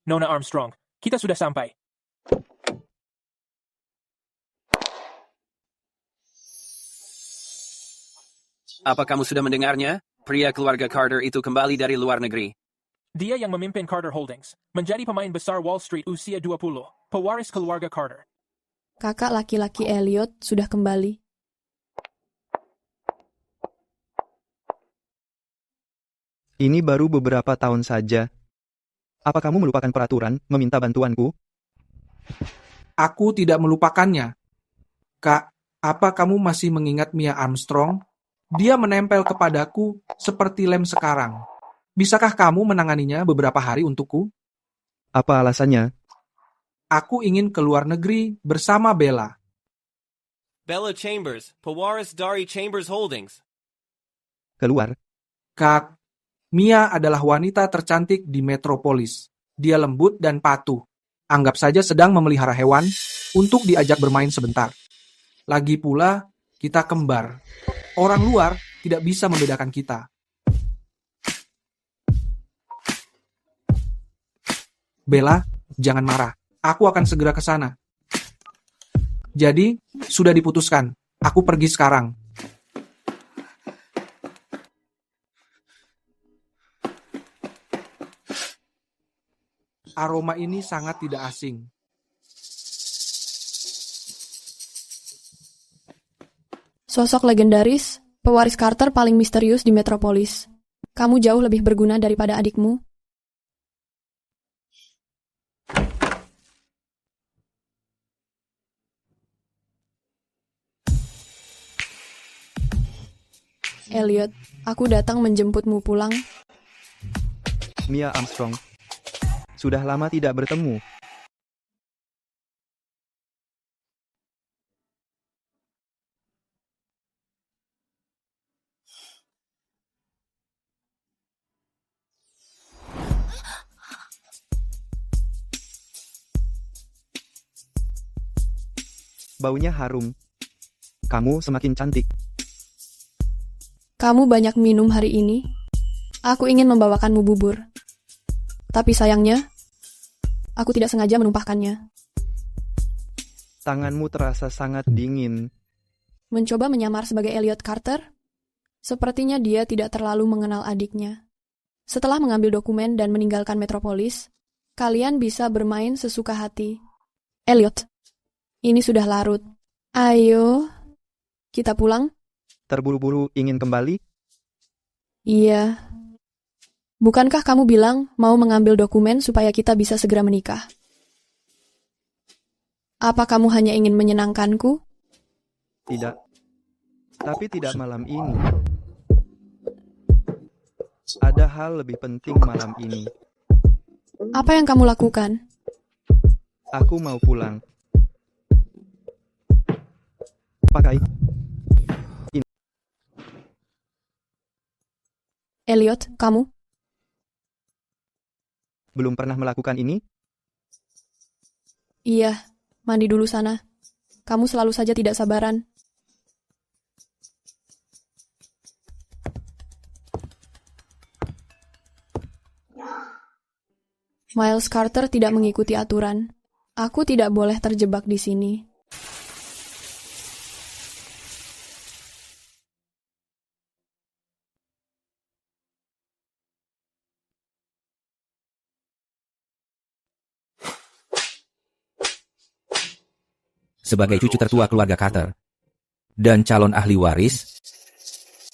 Nona Armstrong, kita sudah sampai. Apa kamu sudah mendengarnya? Pria keluarga Carter itu kembali dari luar negeri. Dia yang memimpin Carter Holdings, menjadi pemain besar Wall Street usia 20, pewaris keluarga Carter. Kakak laki-laki Elliot sudah kembali. Ini baru beberapa tahun saja. Apa kamu melupakan peraturan, meminta bantuanku? Aku tidak melupakannya. Kak, apa kamu masih mengingat Mia Armstrong? Dia menempel kepadaku seperti lem sekarang. Bisakah kamu menanganinya beberapa hari untukku? Apa alasannya? Aku ingin ke luar negeri bersama Bella. Bella Chambers, Pewaris dari Chambers Holdings. Keluar. Kak, Mia adalah wanita tercantik di Metropolis. Dia lembut dan patuh. Anggap saja sedang memelihara hewan untuk diajak bermain sebentar. Lagi pula, kita kembar. Orang luar tidak bisa membedakan kita. Bella, jangan marah. Aku akan segera ke sana. Jadi, sudah diputuskan. Aku pergi sekarang. Aroma ini sangat tidak asing. Sosok legendaris, pewaris Carter paling misterius di Metropolis. Kamu jauh lebih berguna daripada adikmu. Elliot, aku datang menjemputmu pulang. Mia Armstrong. Sudah lama tidak bertemu. Baunya harum. Kamu semakin cantik. Kamu banyak minum hari ini. Aku ingin membawakanmu bubur. Tapi sayangnya, aku tidak sengaja menumpahkannya. Tanganmu terasa sangat dingin. Mencoba menyamar sebagai Elliot Carter? Sepertinya dia tidak terlalu mengenal adiknya. Setelah mengambil dokumen dan meninggalkan Metropolis, kalian bisa bermain sesuka hati. Elliot, ini sudah larut. Ayo, kita pulang? Terburu-buru ingin kembali? Iya. Bukankah kamu bilang mau mengambil dokumen supaya kita bisa segera menikah? Apa kamu hanya ingin menyenangkanku? Tidak. Tapi tidak malam ini. Ada hal lebih penting malam ini. Apa yang kamu lakukan? Aku mau pulang. Pakai. Elliot, kamu? Belum pernah melakukan ini? Iya, mandi dulu sana. Kamu selalu saja tidak sabaran. Miles Carter tidak mengikuti aturan. Aku tidak boleh terjebak di sini. Sebagai cucu tertua keluarga Carter dan calon ahli waris,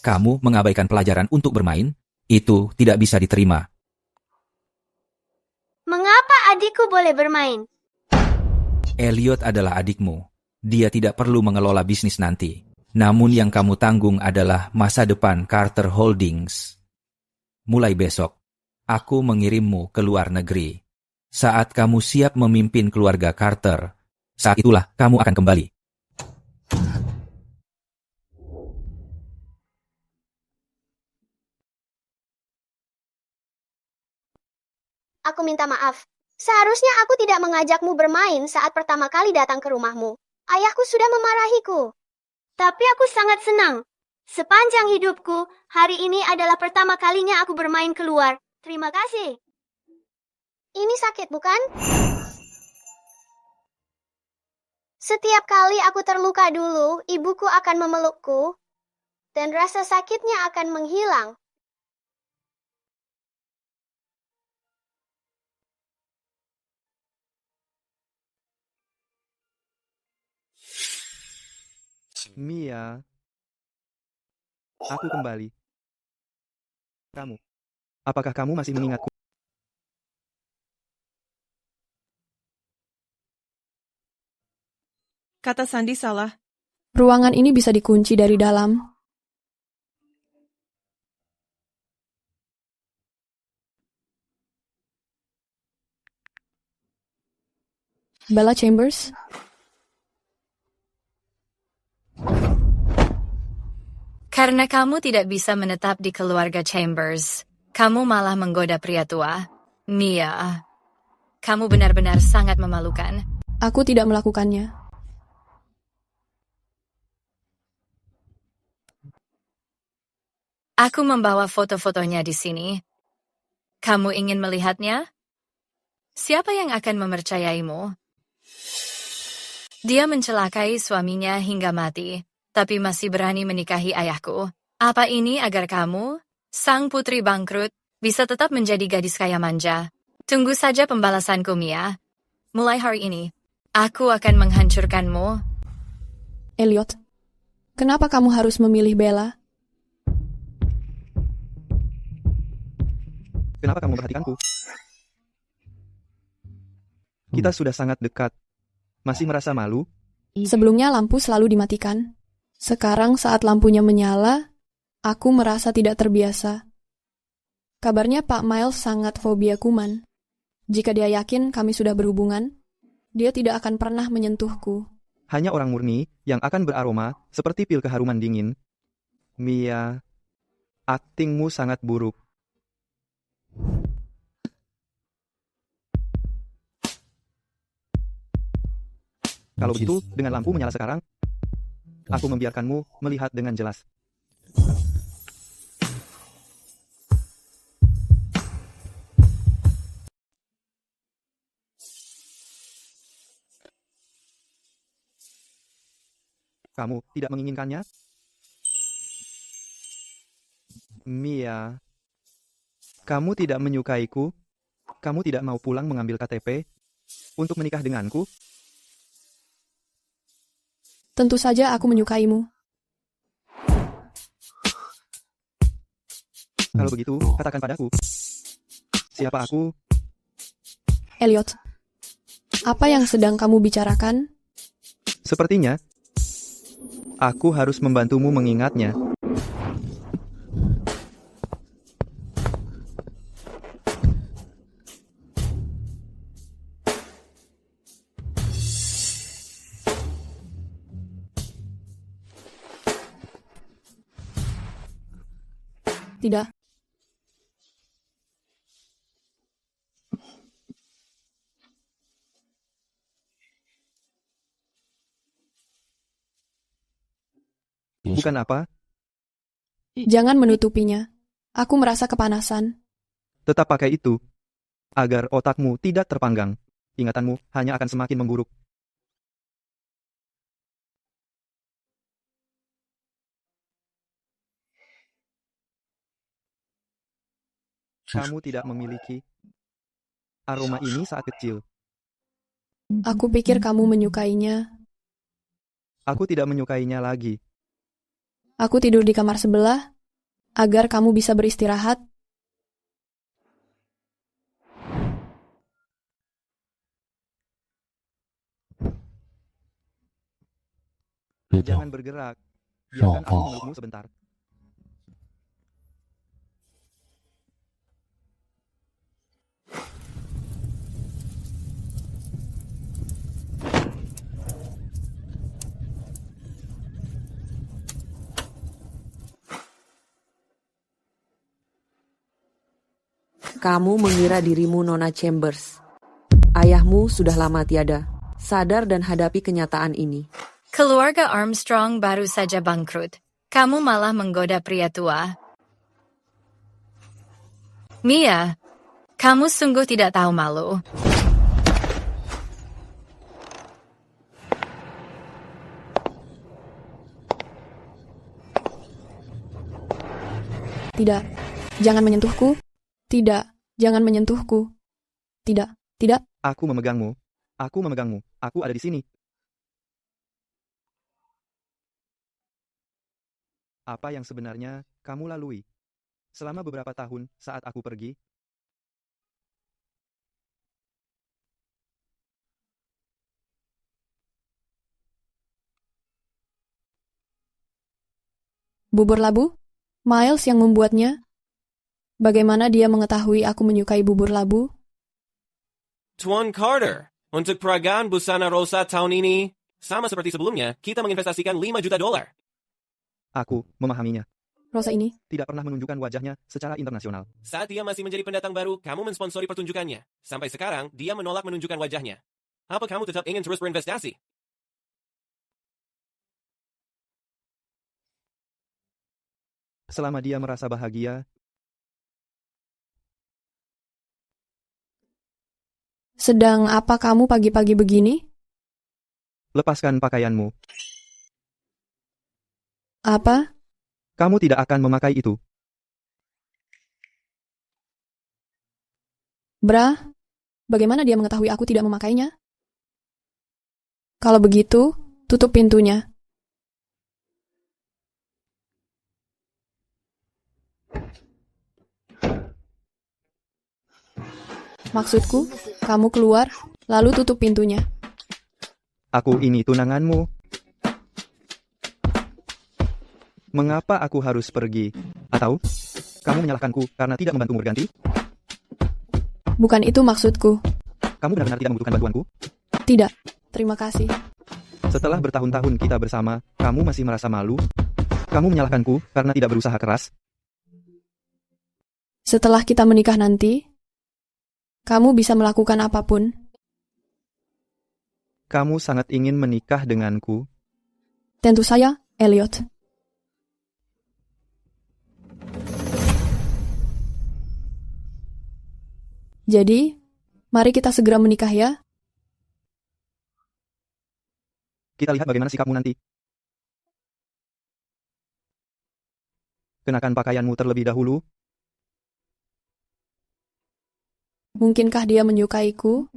kamu mengabaikan pelajaran untuk bermain, itu tidak bisa diterima. Mengapa adikku boleh bermain? Elliot adalah adikmu. Dia tidak perlu mengelola bisnis nanti. Namun yang kamu tanggung adalah masa depan Carter Holdings. Mulai besok, aku mengirimmu ke luar negeri. Saat kamu siap memimpin keluarga Carter, saat itulah kamu akan kembali. Aku minta maaf. Seharusnya aku tidak mengajakmu bermain saat pertama kali datang ke rumahmu. Ayahku sudah memarahiku. Tapi aku sangat senang. Sepanjang hidupku, hari ini adalah pertama kalinya aku bermain keluar. Terima kasih. Ini sakit, bukan? Setiap kali aku terluka dulu, ibuku akan memelukku, dan rasa sakitnya akan menghilang. Mia, aku kembali. Kamu, apakah kamu masih mengingatku? Kata Sandy salah. Ruangan ini bisa dikunci dari dalam. Bella Chambers? Karena kamu tidak bisa menetap di keluarga Chambers, kamu malah menggoda pria tua. Mia, kamu benar-benar sangat memalukan. Aku tidak melakukannya. Aku membawa foto-fotonya di sini. Kamu ingin melihatnya? Siapa yang akan mempercayaimu? Dia mencelakai suaminya hingga mati, tapi masih berani menikahi ayahku. Apa ini agar kamu, sang putri bangkrut, bisa tetap menjadi gadis kaya manja? Tunggu saja pembalasanku, Mia. Mulai hari ini, aku akan menghancurkanmu. Elliot, kenapa kamu harus memilih Bella? Kenapa kamu memperhatikanku? Kita sudah sangat dekat. Masih merasa malu? Sebelumnya lampu selalu dimatikan. Sekarang saat lampunya menyala, aku merasa tidak terbiasa. Kabarnya Pak Miles sangat fobia kuman. Jika dia yakin kami sudah berhubungan, dia tidak akan pernah menyentuhku. Hanya orang murni yang akan beraroma seperti pil keharuman dingin. Mia, aktingmu sangat buruk. Kalau begitu, dengan lampu menyala sekarang, aku membiarkanmu melihat dengan jelas. Kamu tidak menginginkannya? Mia, kamu tidak menyukaiku? Kamu tidak mau pulang mengambil KTP untuk menikah denganku? Tentu saja aku menyukaimu. Kalau begitu, katakan padaku. Siapa aku? Elliot, apa yang sedang kamu bicarakan? Sepertinya, aku harus membantumu mengingatnya. Tidak. Bukan apa? Jangan menutupinya. Aku merasa kepanasan. Tetap pakai itu, agar otakmu tidak terpanggang. Ingatanmu hanya akan semakin memburuk. Kamu tidak memiliki aroma ini saat kecil. Aku pikir kamu menyukainya. Aku tidak menyukainya lagi. Aku tidur di kamar sebelah, agar kamu bisa beristirahat. Jangan bergerak. Biarkan aku memelukmu sebentar. Kamu mengira dirimu Nona Chambers. Ayahmu sudah lama tiada. Sadar dan hadapi kenyataan ini. Keluarga Armstrong baru saja bangkrut. Kamu malah menggoda pria tua. Mia, Kamu sungguh tidak tahu malu. Tidak, jangan menyentuhku. Tidak, jangan menyentuhku. Tidak, tidak. Aku memegangmu. Aku memegangmu. Aku ada di sini. Apa yang sebenarnya kamu lalui selama beberapa tahun saat aku pergi? Bubur labu? Miles yang membuatnya? Bagaimana dia mengetahui aku menyukai bubur labu? Tuan Carter, untuk peragaan busana rosa tahun ini, sama seperti sebelumnya, kita menginvestasikan $5 juta. Aku memahaminya. Rosa ini? Tidak pernah menunjukkan wajahnya secara internasional. Saat dia masih menjadi pendatang baru, kamu mensponsori pertunjukannya. Sampai sekarang, dia menolak menunjukkan wajahnya. Apa kamu tetap ingin terus berinvestasi? Selama dia merasa bahagia, Sedang apa kamu pagi-pagi begini? lepaskan pakaianmu. Apa? Kamu tidak akan memakai itu. Bra? Bagaimana dia mengetahui aku tidak memakainya? Kalau begitu, tutup pintunya. Maksudku, kamu keluar, lalu tutup pintunya. Aku ini tunanganmu. Mengapa aku harus pergi? Atau, kamu menyalahkanku karena tidak membantumu berganti? Bukan itu maksudku. Kamu benar-benar tidak membutuhkan bantuanku? Tidak, terima kasih. Setelah bertahun-tahun kita bersama, kamu masih merasa malu? Kamu menyalahkanku karena tidak berusaha keras? Setelah kita menikah nanti, kamu bisa melakukan apapun. Kamu sangat ingin menikah denganku? Tentu saja, Elliot. Jadi, mari kita segera menikah ya. Kita lihat bagaimana sikapmu nanti. Kenakan pakaianmu terlebih dahulu. Mungkinkah dia menyukaiku?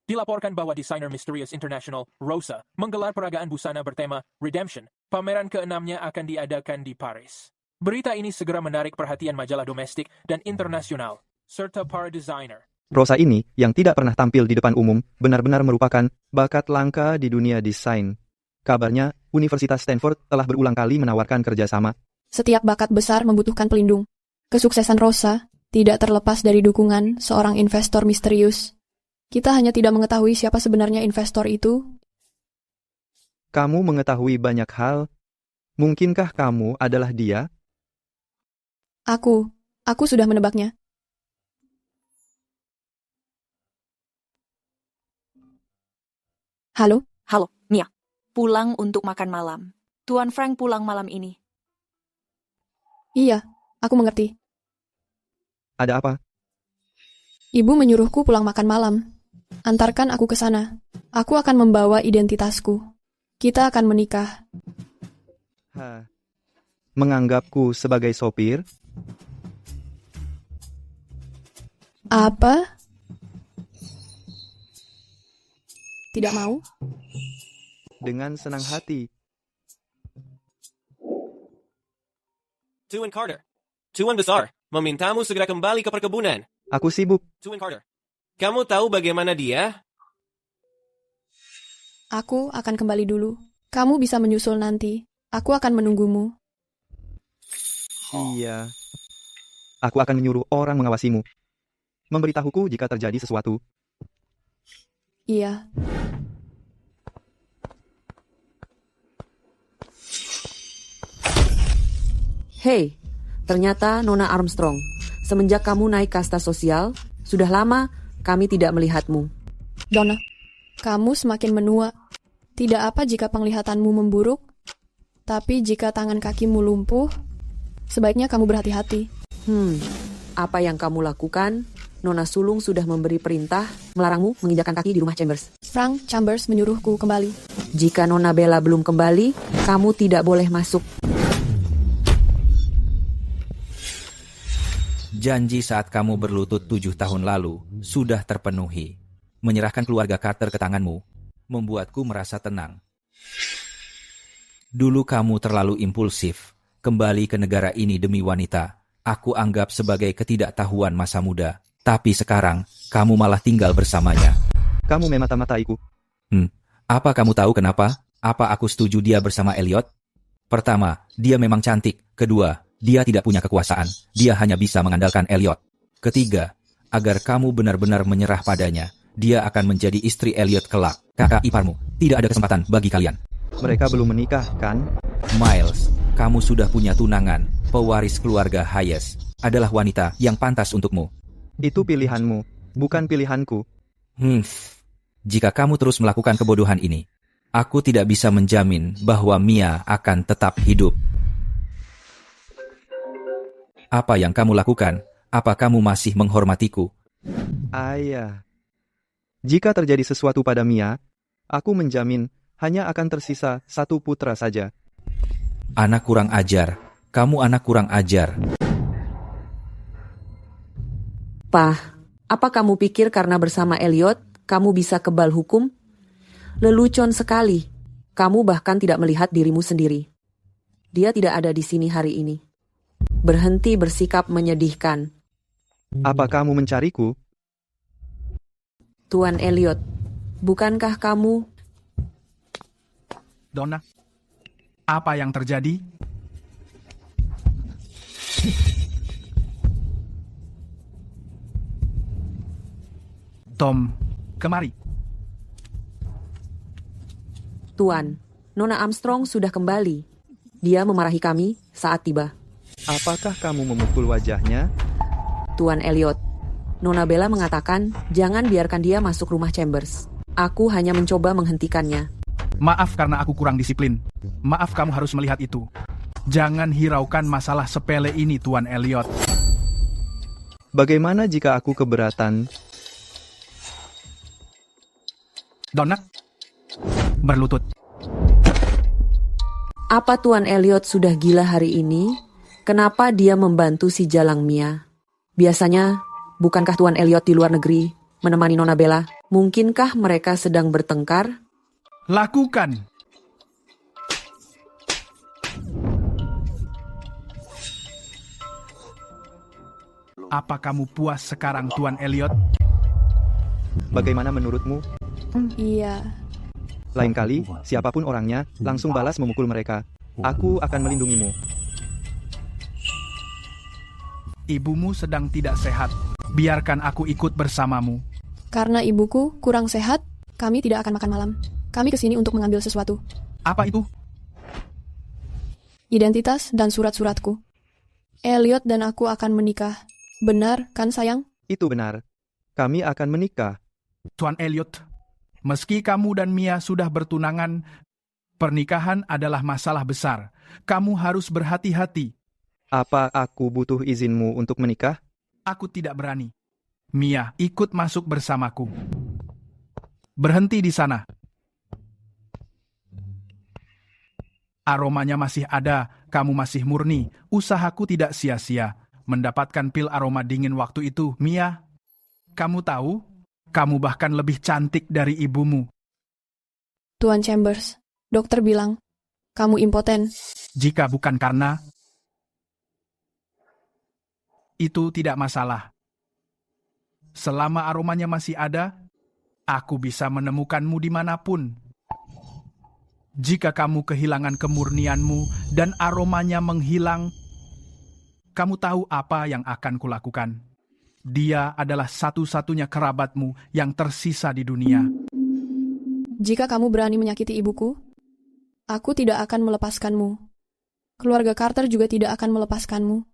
Dilaporkan bahwa desainer Mysterious International, Rosa, menggelar peragaan busana bertema Redemption. Pameran ke-6-nya akan diadakan di Paris. Berita ini segera menarik perhatian majalah domestik dan internasional, serta para desainer. Rosa ini, yang tidak pernah tampil di depan umum, benar-benar merupakan bakat langka di dunia desain. Kabarnya, Universitas Stanford telah berulang kali menawarkan kerjasama. Setiap bakat besar membutuhkan pelindung. Kesuksesan Rosa tidak terlepas dari dukungan seorang investor misterius. Kita hanya tidak mengetahui siapa sebenarnya investor itu. Kamu mengetahui banyak hal. Mungkinkah kamu adalah dia? Aku sudah menebaknya. Halo? Halo, Mia. Pulang untuk makan malam. Tuan Frank pulang malam ini. Iya, aku mengerti. Ada apa? Ibu menyuruhku pulang makan malam. Antarkan aku ke sana. Aku akan membawa identitasku. Kita akan menikah. Menganggapku sebagai sopir? Apa? Tidak mau? Dengan senang hati. Tuan Carter, Tuan Besar, memintamu segera kembali ke perkebunan. Aku sibuk. Tuan Carter, kamu tahu bagaimana dia? Aku akan kembali dulu. Kamu bisa menyusul nanti. Aku akan menunggumu. Iya. Aku akan menyuruh orang mengawasimu. Memberitahuku jika terjadi sesuatu. Iya. Hei, ternyata Nona Armstrong, semenjak kamu naik kasta sosial, sudah lama kami tidak melihatmu. Donna, kamu semakin menua. Tidak apa jika penglihatanmu memburuk, tapi jika tangan kakimu lumpuh, sebaiknya kamu berhati-hati. Apa yang kamu lakukan Nona sulung sudah memberi perintah melarangmu menginjakkan kaki di rumah Chambers. Frank Chambers menyuruhku kembali. Jika Nona Bella belum kembali, kamu tidak boleh masuk. Janji saat kamu berlutut 7 tahun lalu sudah terpenuhi. Menyerahkan keluarga Carter ke tanganmu membuatku merasa tenang. Dulu kamu terlalu impulsif. Kembali ke negara ini demi wanita. Aku anggap sebagai ketidaktahuan masa muda. Tapi sekarang, kamu malah tinggal bersamanya. Kamu memata-mataiku. Apa kamu tahu kenapa? Apa aku setuju dia bersama Elliot? Pertama, dia memang cantik. Kedua, dia tidak punya kekuasaan. Dia hanya bisa mengandalkan Elliot. Ketiga, agar kamu benar-benar menyerah padanya. Dia akan menjadi istri Elliot kelak. Kakak iparmu, tidak ada kesempatan bagi kalian. Mereka belum menikah, kan? Miles, kamu sudah punya tunangan. Pewaris keluarga Hayes adalah wanita yang pantas untukmu. Itu pilihanmu, bukan pilihanku. Jika kamu terus melakukan kebodohan ini, aku tidak bisa menjamin bahwa Mia akan tetap hidup. Apa yang kamu lakukan? Apa kamu masih menghormatiku? Ayah. Jika terjadi sesuatu pada Mia, aku menjamin hanya akan tersisa satu putra saja. Anak kurang ajar. Kamu anak kurang ajar. Pah, apa kamu pikir karena bersama Elliot, kamu bisa kebal hukum? Lelucon sekali. Kamu bahkan tidak melihat dirimu sendiri. Dia tidak ada di sini hari ini. Berhenti bersikap menyedihkan. Apa kamu mencariku? Tuan Elliot, bukankah kamu... Donna, apa yang terjadi? Tom, kemari. Tuan, Nona Armstrong sudah kembali. Dia memarahi kami saat tiba. Apakah kamu memukul wajahnya? Tuan Elliot, Nona Bella mengatakan jangan biarkan dia masuk rumah Chambers. Aku hanya mencoba menghentikannya. Maaf karena aku kurang disiplin. Maaf kamu harus melihat itu. Jangan hiraukan masalah sepele ini, Tuan Elliot. Bagaimana jika aku keberatan? Donna, berlutut. Apa Tuan Elliot sudah gila hari ini? Kenapa dia membantu si Jalang Mia? Biasanya, bukankah Tuan Elliot di luar negeri menemani Nona Bella? Mungkinkah mereka sedang bertengkar? Lakukan. Apa kamu puas sekarang, Tuan Elliot? Bagaimana menurutmu? Iya. Lain kali, siapapun orangnya, langsung balas memukul mereka. Aku akan melindungimu. Ibumu sedang tidak sehat. Biarkan aku ikut bersamamu. Karena ibuku kurang sehat, kami tidak akan makan malam. Kami kesini untuk mengambil sesuatu. Apa itu? Identitas dan surat-suratku. Elliot dan aku akan menikah. Benar kan, sayang? Itu benar. Kami akan menikah. Tuan Elliot, meski kamu dan Mia sudah bertunangan, pernikahan adalah masalah besar. Kamu harus berhati-hati. Apa aku butuh izinmu untuk menikah? Aku tidak berani. Mia, ikut masuk bersamaku. Berhenti di sana. Aromanya masih ada, kamu masih murni. Usahaku tidak sia-sia. Mendapatkan pil aroma dingin waktu itu, Mia. Kamu tahu, kamu bahkan lebih cantik dari ibumu. Tuan Chambers, dokter bilang, kamu impoten. Jika bukan karena... itu tidak masalah. Selama aromanya masih ada, aku bisa menemukanmu dimanapun. Jika kamu kehilangan kemurnianmu dan aromanya menghilang, kamu tahu apa yang akan kulakukan. Dia adalah satu-satunya kerabatmu yang tersisa di dunia. Jika kamu berani menyakiti ibuku, aku tidak akan melepaskanmu. Keluarga Carter juga tidak akan melepaskanmu.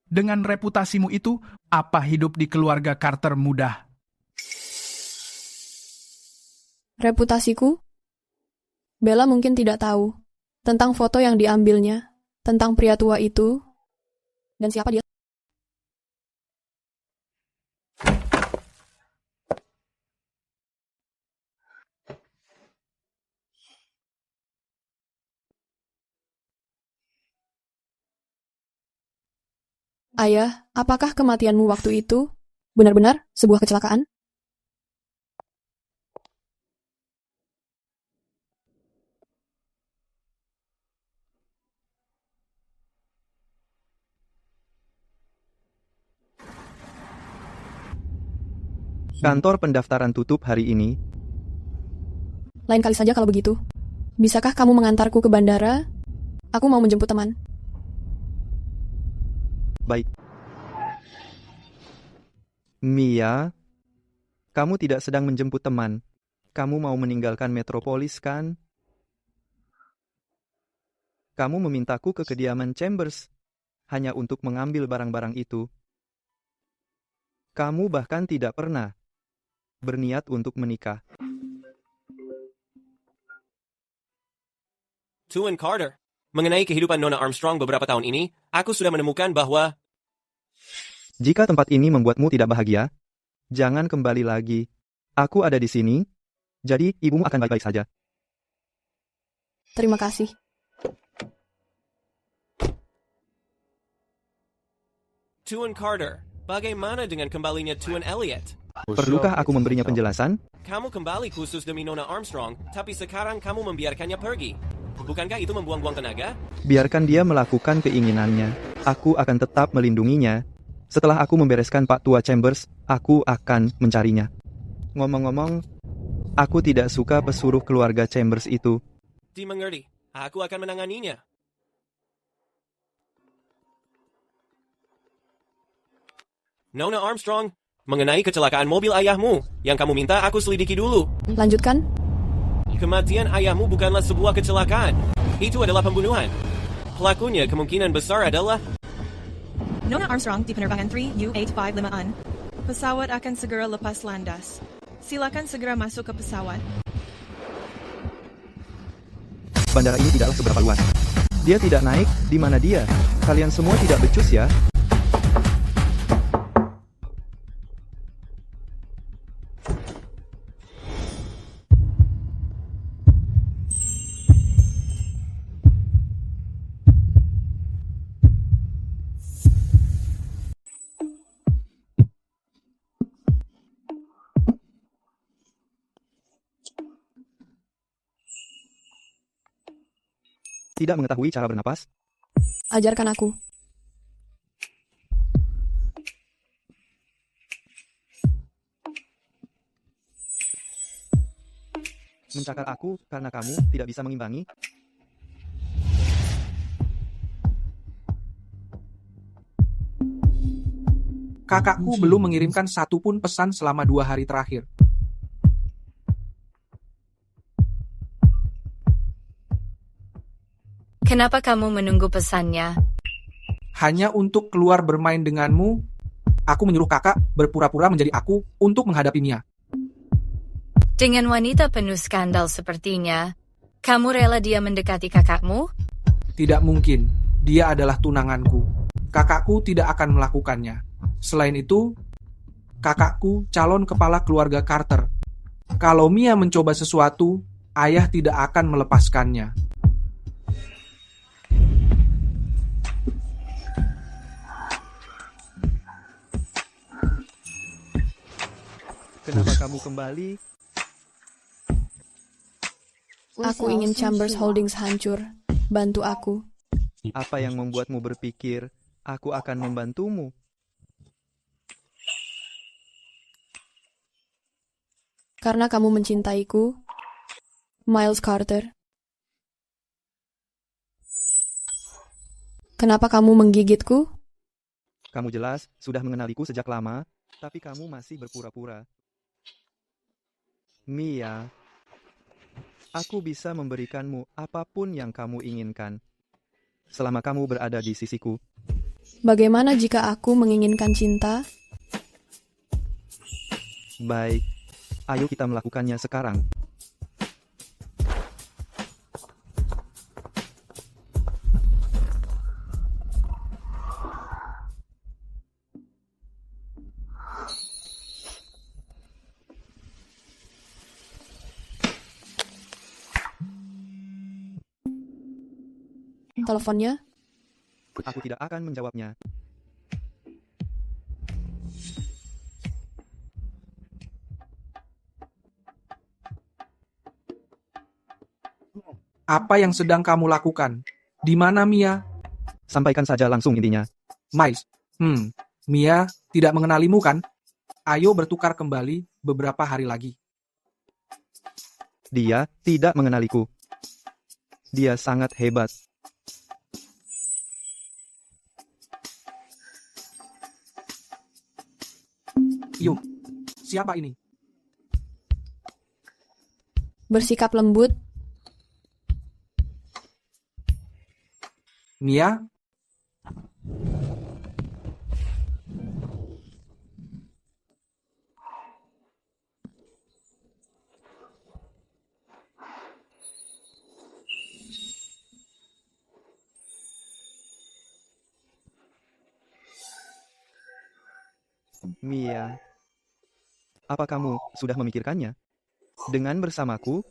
Dengan reputasimu itu, apa hidup di keluarga Carter mudah? Reputasiku? Bella mungkin tidak tahu tentang foto yang diambilnya, tentang pria tua itu. Dan siapa dia? Ayah, apakah kematianmu waktu itu benar-benar sebuah kecelakaan? Kantor pendaftaran tutup hari ini. Lain kali saja kalau begitu. Bisakah kamu mengantarku ke bandara? Aku mau menjemput teman. Baik. Mia, kamu tidak sedang menjemput teman. Kamu mau meninggalkan Metropolis, kan? Kamu memintaku ke kediaman Chambers hanya untuk mengambil barang-barang itu. Kamu bahkan tidak pernah berniat untuk menikah. Tuan Carter, mengenai kehidupan Nona Armstrong beberapa tahun ini, aku sudah menemukan bahwa Jika tempat ini membuatmu tidak bahagia, jangan kembali lagi. Aku ada di sini, jadi ibumu akan baik-baik saja. Terima kasih. Tuan Carter, bagaimana dengan kembalinya Tuan Elliot? Perlukah aku memberinya penjelasan? Kamu kembali khusus demi Nona Armstrong, tapi sekarang kamu membiarkannya pergi. Bukankah itu membuang-buang tenaga? Biarkan dia melakukan keinginannya. Aku akan tetap melindunginya. Setelah aku membereskan Pak Tua Chambers, aku akan mencarinya. Ngomong-ngomong, aku tidak suka pesuruh keluarga Chambers itu. Dimengerti, aku akan menanganinya. Nona Armstrong, mengenai kecelakaan mobil ayahmu, yang kamu minta aku selidiki dulu. Lanjutkan. Kematian ayahmu bukanlah sebuah kecelakaan. Itu adalah pembunuhan. Pelakunya kemungkinan besar adalah Nona Armstrong di penerbangan 3U855-an. Pesawat akan segera lepas landas. Silakan segera masuk ke pesawat. Bandara ini tidaklah seberapa luas. Dia tidak naik, di mana dia? Kalian semua tidak becus ya? Tidak mengetahui cara bernapas? Ajarkan aku. Mencakar aku karena kamu tidak bisa mengimbangi? Kakakku belum mengirimkan satupun pesan selama 2 hari terakhir. Kenapa kamu menunggu pesannya? Hanya untuk keluar bermain denganmu, aku menyuruh kakak berpura-pura menjadi aku untuk menghadapi Mia. Dengan wanita penuh skandal sepertinya, kamu rela dia mendekati kakakmu? Tidak mungkin, dia adalah tunanganku. Kakakku tidak akan melakukannya. Selain itu, kakakku calon kepala keluarga Carter. Kalau Mia mencoba sesuatu, ayah tidak akan melepaskannya. Kenapa kamu kembali? Aku ingin Chambers Holdings hancur. Bantu aku. Apa yang membuatmu berpikir aku akan membantumu? Karena kamu mencintaiku, Miles Carter. Kenapa kamu menggigitku? Kamu jelas sudah mengenaliku sejak lama, tapi kamu masih berpura-pura. Mia, aku bisa memberikanmu apapun yang kamu inginkan, selama kamu berada di sisiku. Bagaimana jika aku menginginkan cinta? Baik, ayo kita melakukannya sekarang. teleponnya. Aku tidak akan menjawabnya. Apa yang sedang kamu lakukan? Di mana Mia? Sampaikan saja langsung intinya. Miles, Mia tidak mengenalimu kan? Ayo bertukar kembali beberapa hari lagi. Dia tidak mengenaliku. Dia sangat hebat. Yuk, siapa ini? Bersikap lembut. Mia? Mia, apa kamu sudah memikirkannya? Dengan bersamaku,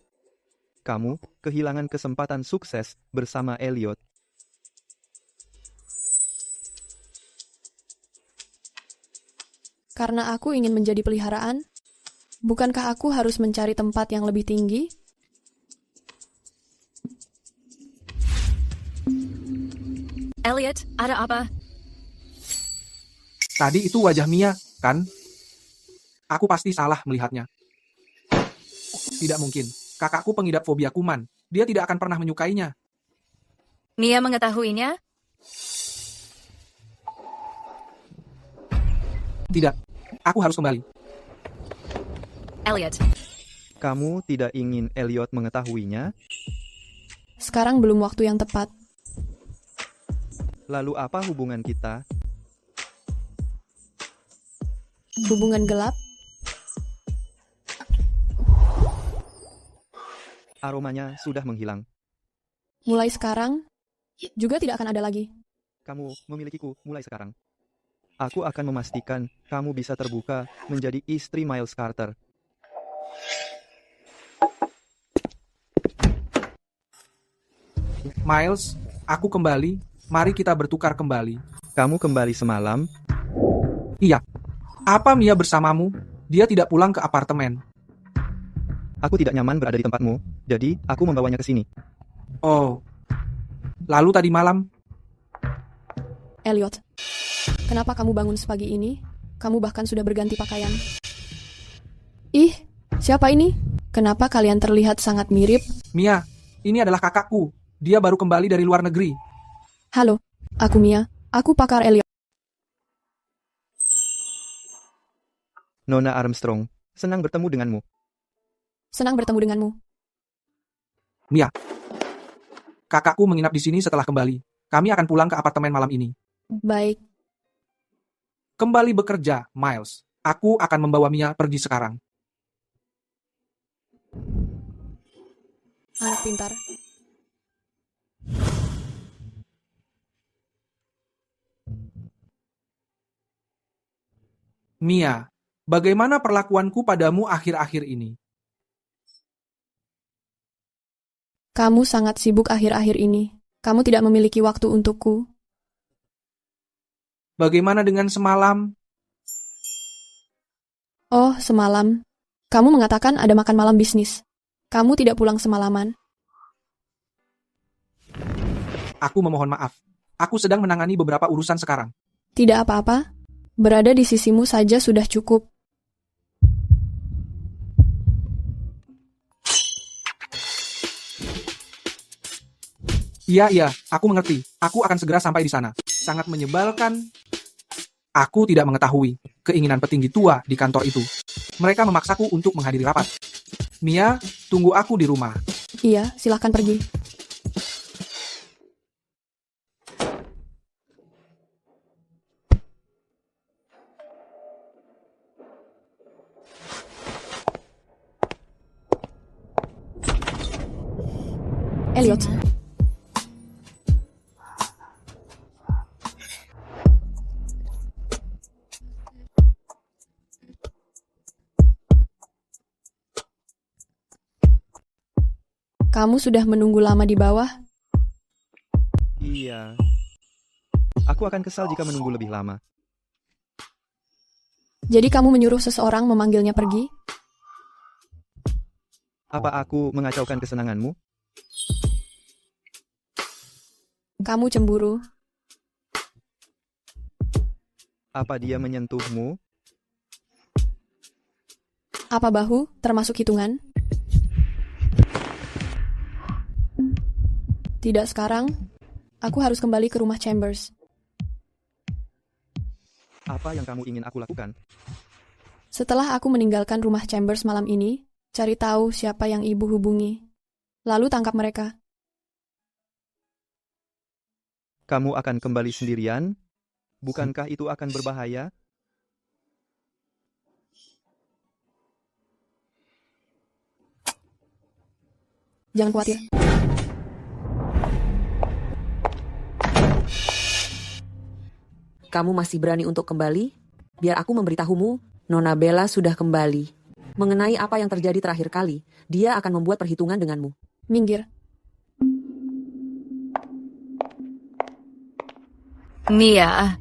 kamu kehilangan kesempatan sukses bersama Elliot. Karena aku ingin menjadi peliharaan, bukankah aku harus mencari tempat yang lebih tinggi? Elliot, ada apa? Tadi itu wajah Mia, kan? Aku pasti salah melihatnya. Tidak mungkin. Kakakku pengidap fobia kuman. Dia tidak akan pernah menyukainya. Mia mengetahuinya? Tidak. Aku harus kembali. Elliot. Kamu tidak ingin Elliot mengetahuinya? Sekarang belum waktu yang tepat. Lalu apa hubungan kita? Hubungan gelap? Aromanya sudah menghilang. Mulai sekarang, juga tidak akan ada lagi. Kamu memilikiku mulai sekarang. Aku akan memastikan kamu bisa terbuka menjadi istri Miles Carter. Miles, aku kembali. Mari kita bertukar kembali. Kamu kembali semalam? Iya. Apa Mia bersamamu? Dia tidak pulang ke apartemen. Aku tidak nyaman berada di tempatmu, jadi aku membawanya ke sini. Oh. Lalu tadi malam? Elliot, kenapa kamu bangun sepagi ini? Kamu bahkan sudah berganti pakaian. Ih, siapa ini? Kenapa kalian terlihat sangat mirip? Mia, ini adalah kakakku. Dia baru kembali dari luar negeri. Halo, aku Mia. Aku pakar Elliot. Nona Armstrong, senang bertemu denganmu. Senang bertemu denganmu. Mia, kakakku menginap di sini setelah kembali. Kami akan pulang ke apartemen malam ini. Baik. Kembali bekerja, Miles. Aku akan membawa Mia pergi sekarang. Anak pintar. Mia, bagaimana perlakuanku padamu akhir-akhir ini? Kamu sangat sibuk akhir-akhir ini. Kamu tidak memiliki waktu untukku. Bagaimana dengan semalam? Oh, semalam. Kamu mengatakan ada makan malam bisnis. Kamu tidak pulang semalaman. Aku memohon maaf. Aku sedang menangani beberapa urusan sekarang. Tidak apa-apa. Berada di sisimu saja sudah cukup. Iya, aku mengerti. Aku akan segera sampai di sana. Sangat menyebalkan. Aku tidak mengetahui keinginan petinggi tua di kantor itu. Mereka memaksaku untuk menghadiri rapat. Mia, tunggu aku di rumah. Iya, silahkan pergi. Elliot. Kamu sudah menunggu lama di bawah? Aku akan kesal jika menunggu lebih lama. Jadi kamu menyuruh seseorang memanggilnya pergi? Apa aku mengacaukan kesenanganmu? Kamu cemburu. Apa dia menyentuhmu? Apa bahu termasuk hitungan? Tidak sekarang. Aku harus kembali ke rumah Chambers. Apa yang kamu ingin aku lakukan? Setelah aku meninggalkan rumah Chambers malam ini, cari tahu siapa yang ibu hubungi. Lalu tangkap mereka. Kamu akan kembali sendirian? Bukankah itu akan berbahaya? Jangan khawatir. Kamu masih berani untuk kembali? Biar aku memberitahumu, Nona Bella sudah kembali. Mengenai apa yang terjadi terakhir kali, dia akan membuat perhitungan denganmu. Minggir. Mia,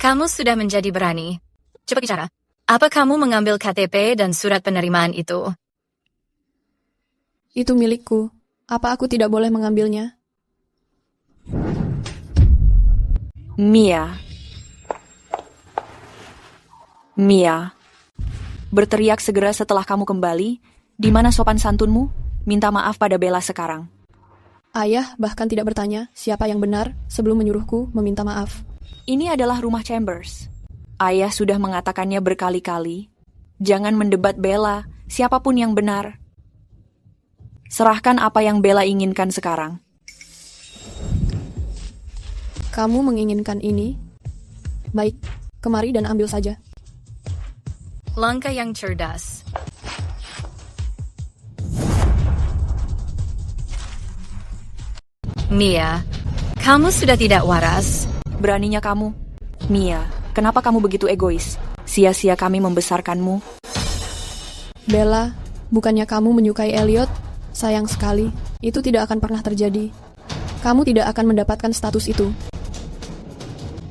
kamu sudah menjadi berani. Cepat bicara. Apa kamu mengambil KTP dan surat penerimaan itu? Itu milikku. Apa aku tidak boleh mengambilnya? Mia, berteriak segera setelah kamu kembali. Di mana sopan santunmu? Minta maaf pada Bella sekarang. Ayah bahkan tidak bertanya siapa yang benar sebelum menyuruhku meminta maaf. Ini adalah rumah Chambers. Ayah sudah mengatakannya berkali-kali. Jangan mendebat Bella, siapapun yang benar. Serahkan apa yang Bella inginkan sekarang. Kamu menginginkan ini? Baik, kemari dan ambil saja. Langkah yang cerdas. Mia, kamu sudah tidak waras. Beraninya kamu. Mia, kenapa kamu begitu egois? Sia-sia kami membesarkanmu. Bella, bukannya kamu menyukai Elliot? Sayang sekali, itu tidak akan pernah terjadi. Kamu tidak akan mendapatkan status itu.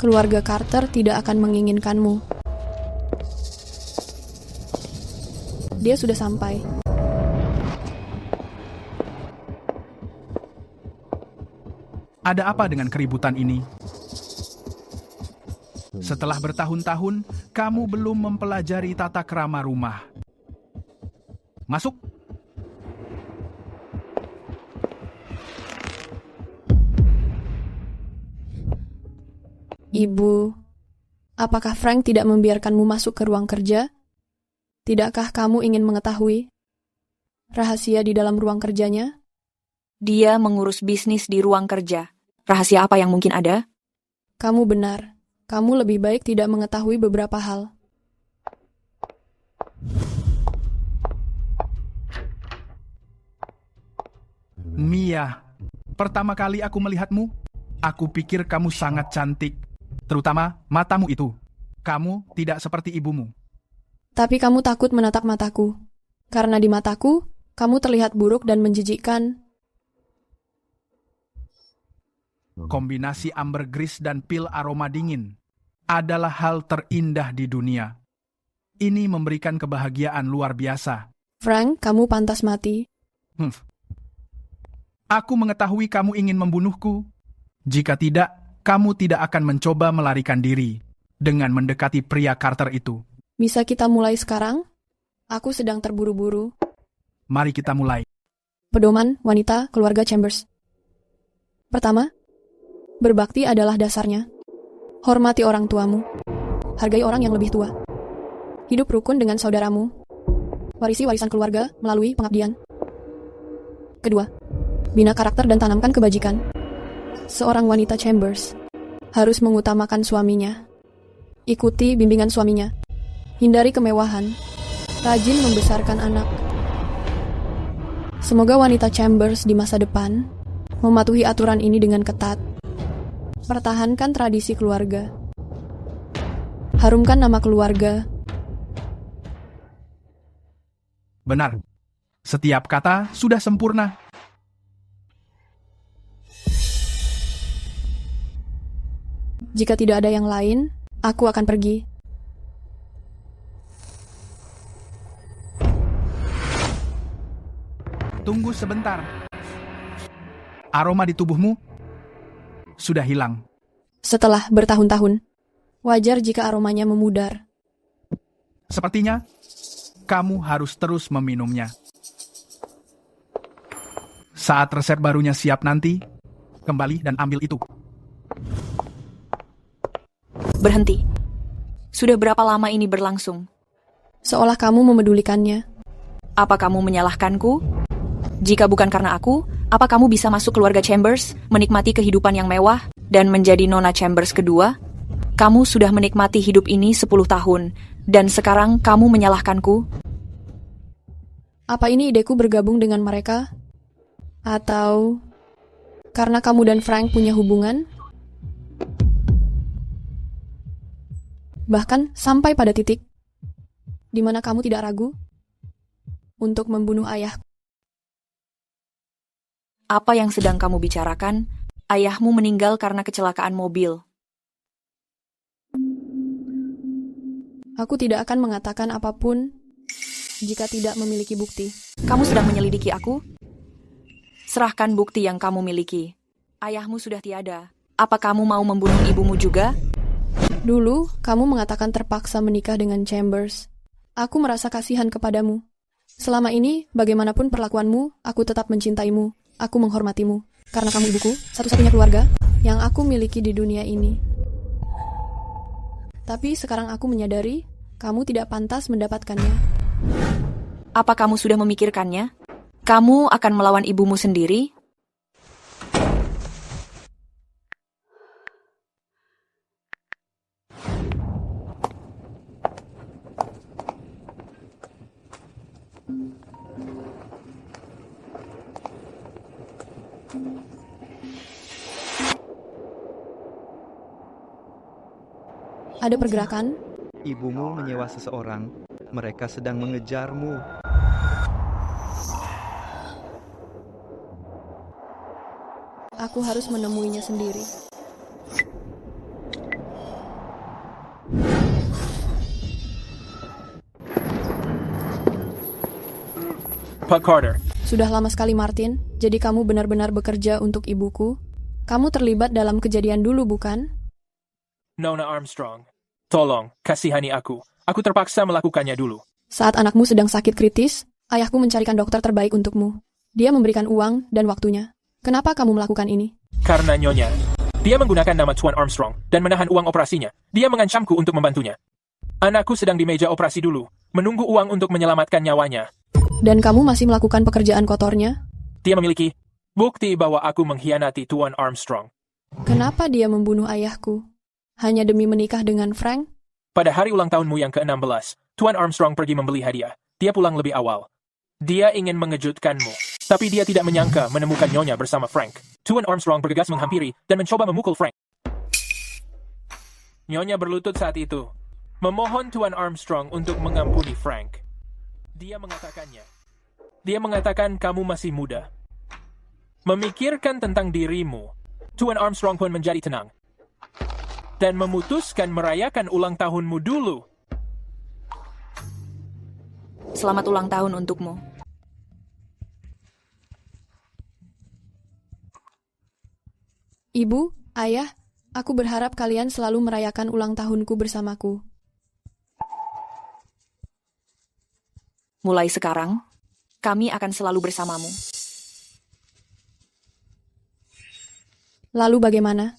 Keluarga Carter tidak akan menginginkanmu. Dia sudah sampai. Ada apa dengan keributan ini? Setelah bertahun-tahun, kamu belum mempelajari tata krama rumah. Masuk. Ibu, apakah Frank tidak membiarkanmu masuk ke ruang kerja? Tidakkah kamu ingin mengetahui rahasia di dalam ruang kerjanya? Dia mengurus bisnis di ruang kerja. Rahasia apa yang mungkin ada? Kamu benar. Kamu lebih baik tidak mengetahui beberapa hal. Mia, pertama kali aku melihatmu, aku pikir kamu sangat cantik. Terutama matamu itu. Kamu tidak seperti ibumu. Tapi kamu takut menatap mataku. Karena di mataku, kamu terlihat buruk dan menjijikkan. Kombinasi ambergris dan pil aroma dingin adalah hal terindah di dunia. Ini memberikan kebahagiaan luar biasa. Frank, kamu pantas mati. Aku mengetahui kamu ingin membunuhku. Jika tidak, kamu tidak akan mencoba melarikan diri dengan mendekati pria Carter itu. Bisa kita mulai sekarang? Aku sedang terburu-buru. Mari kita mulai. Pedoman wanita keluarga Chambers. Pertama, berbakti adalah dasarnya. Hormati orang tuamu. Hargai orang yang lebih tua. Hidup rukun dengan saudaramu. Warisi warisan keluarga melalui pengabdian. Kedua, bina karakter dan tanamkan kebajikan. Seorang wanita Chambers harus mengutamakan suaminya. Ikuti bimbingan suaminya. Hindari kemewahan. Rajin membesarkan anak. Semoga wanita Chambers di masa depan mematuhi aturan ini dengan ketat. Pertahankan tradisi keluarga. Harumkan nama keluarga. Benar. Setiap kata sudah sempurna. Jika tidak ada yang lain, aku akan pergi. Tunggu sebentar. Aroma di tubuhmu sudah hilang. Setelah bertahun-tahun, wajar jika aromanya memudar. Sepertinya kamu harus terus meminumnya. Saat resep barunya siap nanti, kembali dan ambil itu. Berhenti. Sudah berapa lama ini berlangsung? Seolah kamu memedulikannya. Apa kamu menyalahkanku? Jika bukan karena aku, apa kamu bisa masuk keluarga Chambers, menikmati kehidupan yang mewah, dan menjadi Nona Chambers kedua? Kamu sudah menikmati hidup ini 10 tahun, dan sekarang kamu menyalahkanku? Apa ini ideku bergabung dengan mereka? Atau karena kamu dan Frank punya hubungan? Bahkan sampai pada titik di mana kamu tidak ragu untuk membunuh ayahku. Apa yang sedang kamu bicarakan? Ayahmu meninggal karena kecelakaan mobil. Aku tidak akan mengatakan apapun jika tidak memiliki bukti. Kamu sedang menyelidiki aku? Serahkan bukti yang kamu miliki. Ayahmu sudah tiada. Apa kamu mau membunuh ibumu juga? Dulu, kamu mengatakan terpaksa menikah dengan Chambers. Aku merasa kasihan kepadamu. Selama ini, bagaimanapun perlakuanmu, aku tetap mencintaimu. Aku menghormatimu. Karena kamu ibuku, satu-satunya keluarga yang aku miliki di dunia ini. Tapi sekarang aku menyadari, kamu tidak pantas mendapatkannya. Apa kamu sudah memikirkannya? Kamu akan melawan ibumu sendiri? Ada pergerakan? Ibumu menyewa seseorang. Mereka sedang mengejarmu. Aku harus menemuinya sendiri. Pak Carter. Sudah lama sekali, Martin. Jadi kamu benar-benar bekerja untuk ibuku? Kamu terlibat dalam kejadian dulu, bukan? Nona Armstrong. Tolong, kasihani aku. Aku terpaksa melakukannya dulu. Saat anakmu sedang sakit kritis, ayahku mencarikan dokter terbaik untukmu. Dia memberikan uang dan waktunya. Kenapa kamu melakukan ini? Karena Nyonya. Dia menggunakan nama Tuan Armstrong dan menahan uang operasinya. Dia mengancamku untuk membantunya. Anakku sedang di meja operasi dulu, menunggu uang untuk menyelamatkan nyawanya. Dan kamu masih melakukan pekerjaan kotornya? Dia memiliki bukti bahwa aku mengkhianati Tuan Armstrong. Kenapa dia membunuh ayahku? Hanya demi menikah dengan Frank? Pada hari ulang tahunmu yang ke-16, Tuan Armstrong pergi membeli hadiah. Dia pulang lebih awal. Dia ingin mengejutkanmu. Tapi dia tidak menyangka menemukan Nyonya bersama Frank. Tuan Armstrong bergegas menghampiri dan mencoba memukul Frank. Nyonya berlutut saat itu, memohon Tuan Armstrong untuk mengampuni Frank. Dia mengatakannya. Dia mengatakan kamu masih muda. Memikirkan tentang dirimu, Tuan Armstrong pun menjadi tenang. Dan memutuskan merayakan ulang tahunmu dulu. Selamat ulang tahun untukmu. Ibu, ayah, aku berharap kalian selalu merayakan ulang tahunku bersamaku. Mulai sekarang, kami akan selalu bersamamu. Lalu bagaimana?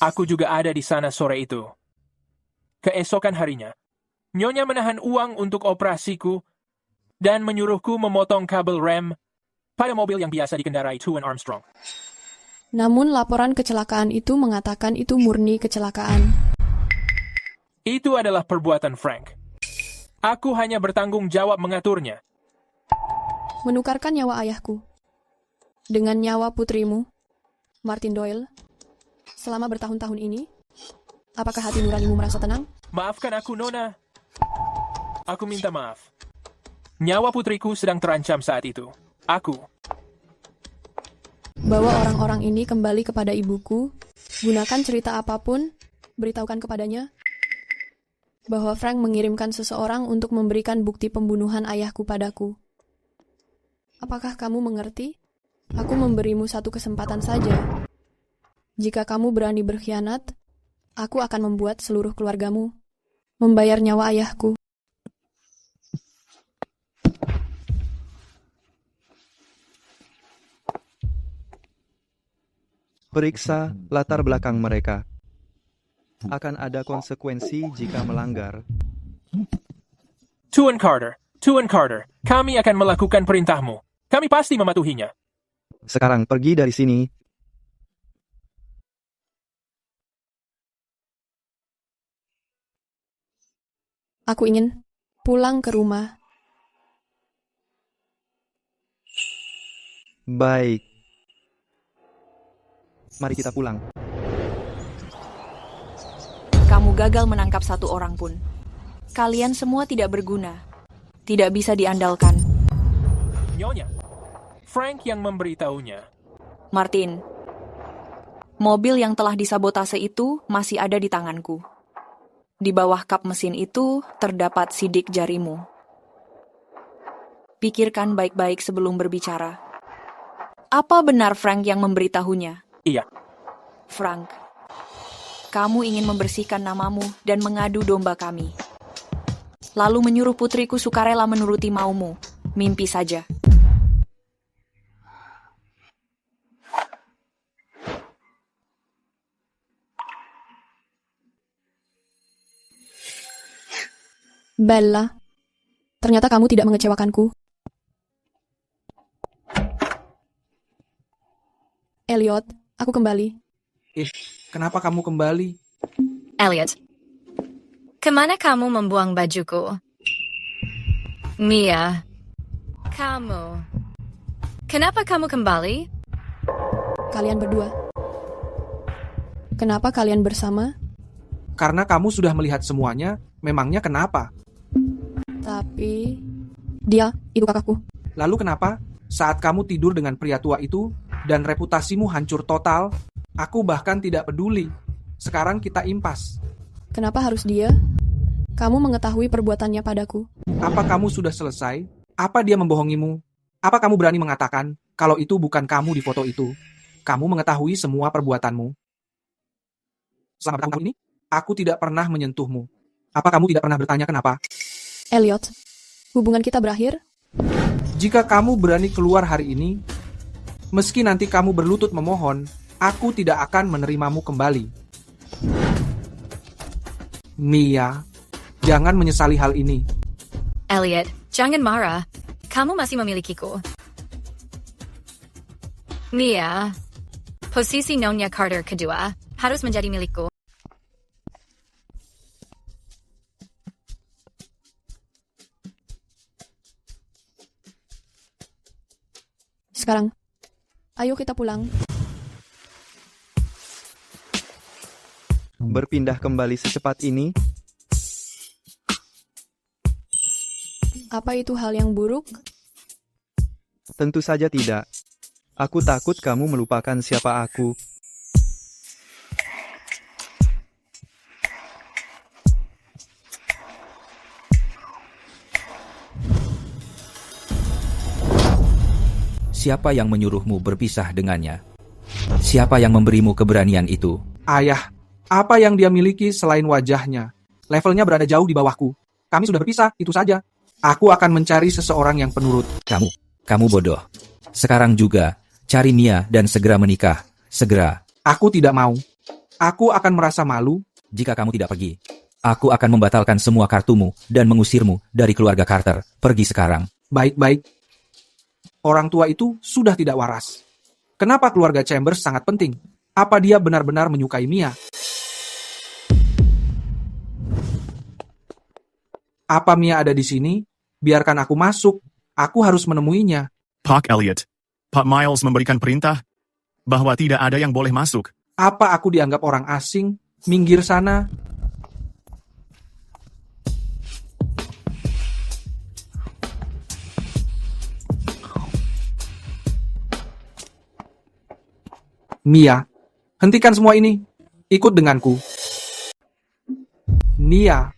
Aku juga ada di sana sore itu. Keesokan harinya, Nyonya menahan uang untuk operasiku dan menyuruhku memotong kabel rem pada mobil yang biasa dikendarai Tuan Armstrong. Namun laporan kecelakaan itu mengatakan itu murni kecelakaan. Itu adalah perbuatan Frank. Aku hanya bertanggung jawab mengaturnya. Menukarkan nyawa ayahku dengan nyawa putrimu, Martin Doyle, selama bertahun-tahun ini, apakah hati nuranimu merasa tenang? Maafkan aku, Nona. Aku minta maaf. Nyawa putriku sedang terancam saat itu. Aku Bawa orang-orang ini kembali kepada ibuku. Gunakan cerita apapun, beritahukan kepadanya bahwa Frank mengirimkan seseorang untuk memberikan bukti pembunuhan ayahku padaku. Apakah kamu mengerti? Aku memberimu satu kesempatan saja. Jika kamu berani berkhianat, aku akan membuat seluruh keluargamu membayar nyawa ayahku. Periksa latar belakang mereka. Akan ada konsekuensi jika melanggar. Tuan Carter, kami akan melakukan perintahmu. Kami pasti mematuhinya. Sekarang pergi dari sini. Aku ingin pulang ke rumah. Baik. Mari kita pulang. Kamu gagal menangkap satu orang pun. Kalian semua tidak berguna. Tidak bisa diandalkan. Nyonya, Frank yang memberitahunya. Martin, mobil yang telah disabotase itu masih ada di tanganku. Di bawah kap mesin itu terdapat sidik jarimu. Pikirkan baik-baik sebelum berbicara. Apa benar Frank yang memberitahunya? Iya. Frank, kamu ingin membersihkan namamu dan mengadu domba kami. Lalu menyuruh putriku sukarela menuruti maumu. Mimpi saja. Bella, ternyata kamu tidak mengecewakanku. Elliot, aku kembali. Kenapa kamu kembali? Elliot, kemana kamu membuang bajuku? Mia, kamu. Kenapa kamu kembali? Kalian berdua. Kenapa kalian bersama? Karena kamu sudah melihat semuanya, memangnya kenapa? Tapi dia itu kakakku. Lalu kenapa saat kamu tidur dengan pria tua itu dan reputasimu hancur total, aku bahkan tidak peduli. Sekarang kita impas. Kenapa harus dia? Kamu mengetahui perbuatannya padaku. Apa kamu sudah selesai? Apa dia membohongimu? Apa kamu berani mengatakan kalau itu bukan kamu di foto itu? Kamu mengetahui semua perbuatanmu. Selama bertahun-tahun ini, aku tidak pernah menyentuhmu. Apa kamu tidak pernah bertanya kenapa? Elliot, hubungan kita berakhir? Jika kamu berani keluar hari ini, meski nanti kamu berlutut memohon, aku tidak akan menerimamu kembali. Mia, jangan menyesali hal ini. Elliot, jangan marah. Kamu masih memilikiku. Mia, posisi Nyonya Carter kedua harus menjadi milikku. Sekarang, ayo kita pulang. Berpindah kembali secepat ini? Apa itu hal yang buruk? Tentu saja tidak. Aku takut kamu melupakan siapa aku. Siapa yang menyuruhmu berpisah dengannya? Siapa yang memberimu keberanian itu? Ayah, apa yang dia miliki selain wajahnya? Levelnya berada jauh di bawahku. Kami sudah berpisah, itu saja. Aku akan mencari seseorang yang penurut. Kamu bodoh. Sekarang juga, cari Mia dan segera menikah. Segera. Aku tidak mau. Aku akan merasa malu. Jika kamu tidak pergi, aku akan membatalkan semua kartumu dan mengusirmu dari keluarga Carter. Pergi sekarang. Baik-baik. Orang tua itu sudah tidak waras. Kenapa keluarga Chambers sangat penting? Apa dia benar-benar menyukai Mia? Apa Mia ada di sini? Biarkan aku masuk. Aku harus menemuinya. Pak Elliot, Pak Miles memberikan perintah bahwa tidak ada yang boleh masuk. Apa aku dianggap orang asing? Minggir sana. Mia, hentikan semua ini. Ikut denganku. Nia,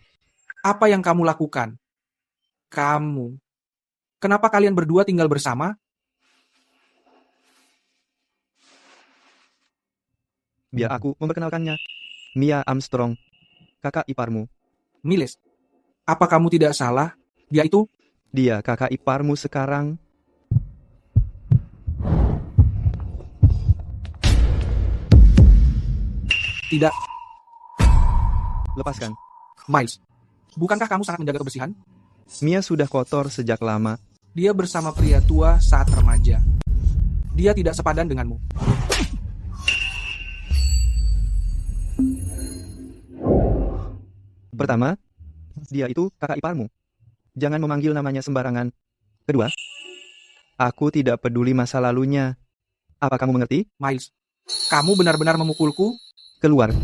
apa yang kamu lakukan? Kenapa kalian berdua tinggal bersama? Biar aku memperkenalkannya. Mia Armstrong, kakak iparmu. Miles, apa kamu tidak salah? Dia kakak iparmu sekarang. Tidak. Lepaskan. Miles, bukankah kamu sangat menjaga kebersihan? Mia sudah kotor sejak lama. Dia bersama pria tua saat remaja. Dia tidak sepadan denganmu. Pertama, dia itu kakak iparmu. Jangan memanggil namanya sembarangan. Kedua, aku tidak peduli masa lalunya. Apa kamu mengerti? Miles, kamu benar-benar memukulku? Keluar.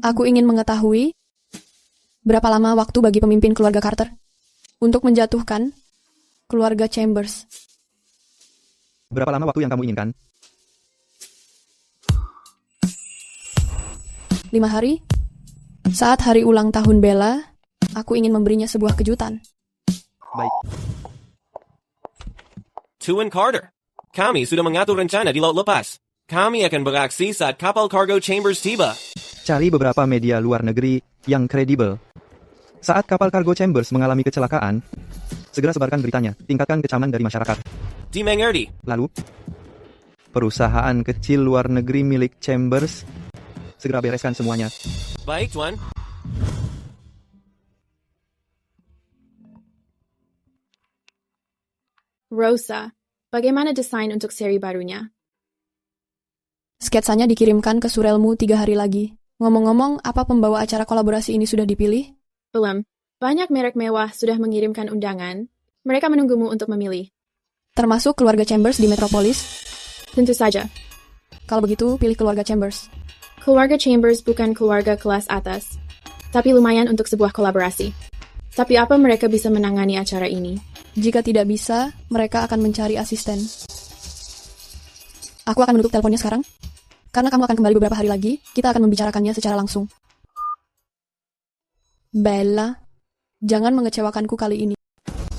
Aku ingin mengetahui berapa lama waktu bagi pemimpin keluarga Carter untuk menjatuhkan keluarga Chambers. Berapa lama waktu yang kamu inginkan? 5 hari. Saat hari ulang tahun Bella, aku ingin memberinya sebuah kejutan. Baik. Tuan Carter, kami sudah mengatur rencana di laut lepas. Kami akan beraksi saat kapal kargo Chambers tiba. Cari beberapa media luar negeri yang kredibel. Saat kapal kargo Chambers mengalami kecelakaan, segera sebarkan beritanya. Tingkatkan kecaman dari masyarakat. Dimengerti. Lalu, perusahaan kecil luar negeri milik Chambers, segera bereskan semuanya. Baik, Tuan. Rosa, bagaimana desain untuk seri barunya? Sketsanya dikirimkan ke surelmu 3 hari lagi. Ngomong-ngomong, apa pembawa acara kolaborasi ini sudah dipilih? Belum. Banyak merek mewah sudah mengirimkan undangan. Mereka menunggumu untuk memilih. Termasuk keluarga Chambers di Metropolis? Tentu saja. Kalau begitu, pilih keluarga Chambers. Keluarga Chambers bukan keluarga kelas atas, tapi lumayan untuk sebuah kolaborasi. Tapi apa mereka bisa menangani acara ini? Jika tidak bisa, mereka akan mencari asisten. Aku akan menutup teleponnya sekarang. Karena kamu akan kembali beberapa hari lagi, kita akan membicarakannya secara langsung. Bella, jangan mengecewakanku kali ini.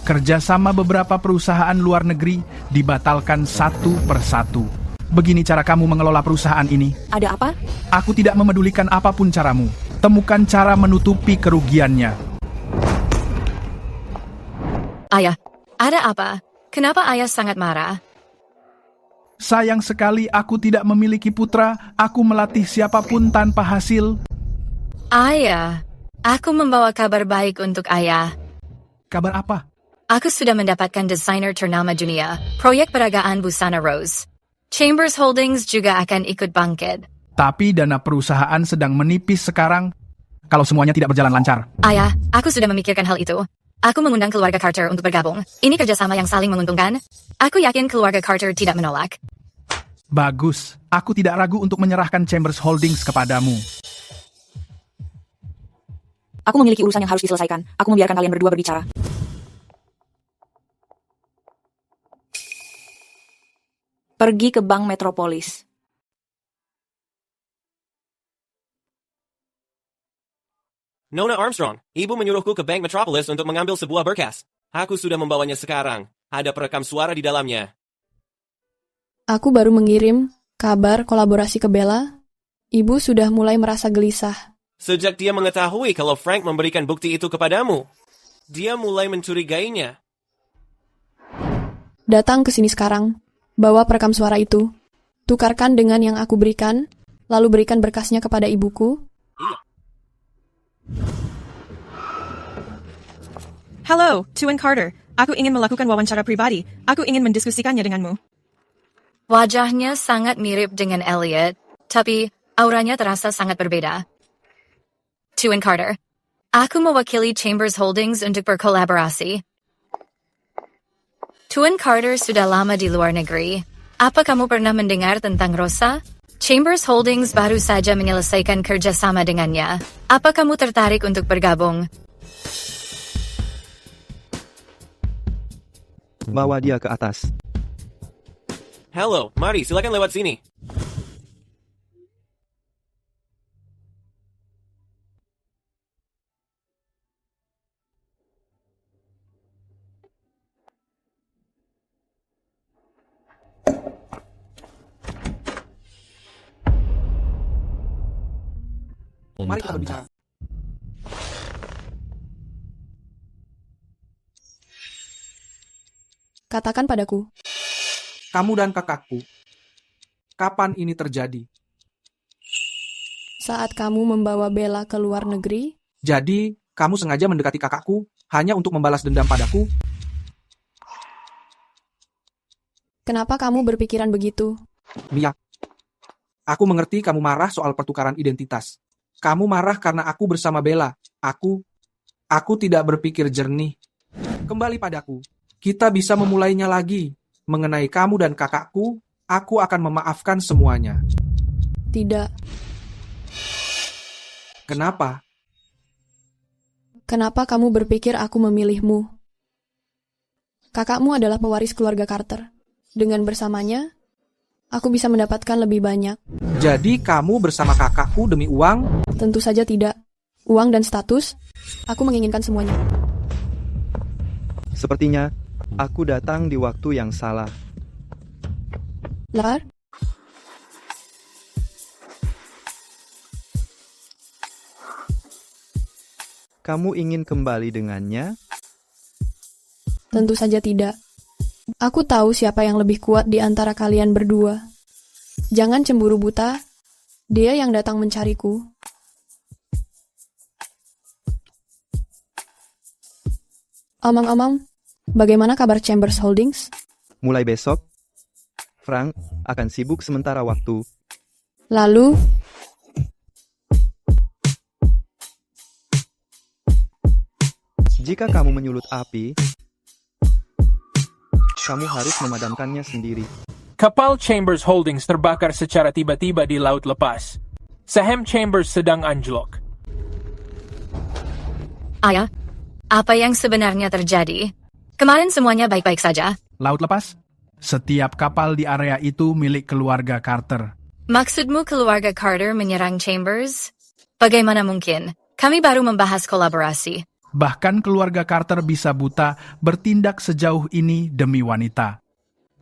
Kerjasama beberapa perusahaan luar negeri dibatalkan satu persatu. Begini cara kamu mengelola perusahaan ini. Ada apa? Aku tidak memedulikan apapun caramu. Temukan cara menutupi kerugiannya. Ayah, ada apa? Kenapa ayah sangat marah? Sayang sekali aku tidak memiliki putra. Aku melatih siapapun tanpa hasil. Ayah, aku membawa kabar baik untuk ayah. Kabar apa? Aku sudah mendapatkan desainer ternama dunia, proyek peragaan busana Rose. Chambers Holdings juga akan ikut bangkit. Tapi dana perusahaan sedang menipis sekarang. Kalau semuanya tidak berjalan lancar. Ayah, aku sudah memikirkan hal itu. Aku mengundang keluarga Carter untuk bergabung. Ini kerjasama yang saling menguntungkan. Aku yakin keluarga Carter tidak menolak. Bagus. Aku tidak ragu untuk menyerahkan Chambers Holdings kepadamu. Aku memiliki urusan yang harus diselesaikan. Aku membiarkan kalian berdua berbicara. Pergi ke Bank Metropolis. Nona Armstrong, ibu menyuruhku ke Bank Metropolis untuk mengambil sebuah berkas. Aku sudah membawanya sekarang. Ada perekam suara di dalamnya. Aku baru mengirim kabar kolaborasi ke Bella. Ibu sudah mulai merasa gelisah. Sejak dia mengetahui kalau Frank memberikan bukti itu kepadamu, dia mulai mencurigainya. Datang ke sini sekarang. Bawa perekam suara itu. Tukarkan dengan yang aku berikan, lalu berikan berkasnya kepada ibuku. Iya. Halo, Tuan Carter. Aku ingin melakukan wawancara pribadi. Aku ingin mendiskusikannya denganmu. Wajahnya sangat mirip dengan Elliot, tapi auranya terasa sangat berbeda. Tuan Carter, aku mewakili Chambers Holdings untuk berkolaborasi. Tuan Carter sudah lama di luar negeri. Apa kamu pernah mendengar tentang Rosa? Chambers Holdings baru saja menyelesaikan kerjasama dengannya. Apa kamu tertarik untuk bergabung? Bawa dia ke atas. Halo, mari silakan lewat sini. Mari kita berbicara. Katakan padaku. Kamu dan kakakku, kapan ini terjadi? Saat kamu membawa Bella ke luar negeri? Jadi, kamu sengaja mendekati kakakku hanya untuk membalas dendam padaku? Kenapa kamu berpikiran begitu? Mia, aku mengerti kamu marah soal pertukaran identitas. Kamu marah karena aku bersama Bella. Aku tidak berpikir jernih. Kembali padaku. Kita bisa memulainya lagi. Mengenai kamu dan kakakku, aku akan memaafkan semuanya. Tidak. Kenapa? Kenapa kamu berpikir aku memilihmu? Kakakmu adalah pewaris keluarga Carter. Dengan bersamanya, aku bisa mendapatkan lebih banyak. Jadi kamu bersama kakakku demi uang? Tentu saja tidak. Uang dan status, aku menginginkan semuanya. Sepertinya, aku datang di waktu yang salah. Lar? Kamu ingin kembali dengannya? Tentu saja tidak. Aku tahu siapa yang lebih kuat di antara kalian berdua. Jangan cemburu buta. Dia yang datang mencariku. Omong-omong, bagaimana kabar Chambers Holdings? Mulai besok, Frank akan sibuk sementara waktu. Lalu, jika kamu menyulut api, kamu harus memadamkannya sendiri. Kapal Chambers Holdings terbakar secara tiba-tiba di laut lepas. Saham Chambers sedang anjlok. Ayah, apa yang sebenarnya terjadi? Kemarin semuanya baik-baik saja. Laut lepas? Setiap kapal di area itu milik keluarga Carter. Maksudmu keluarga Carter menyerang Chambers? Bagaimana mungkin? Kami baru membahas kolaborasi. Bahkan keluarga Carter bisa buta bertindak sejauh ini demi wanita.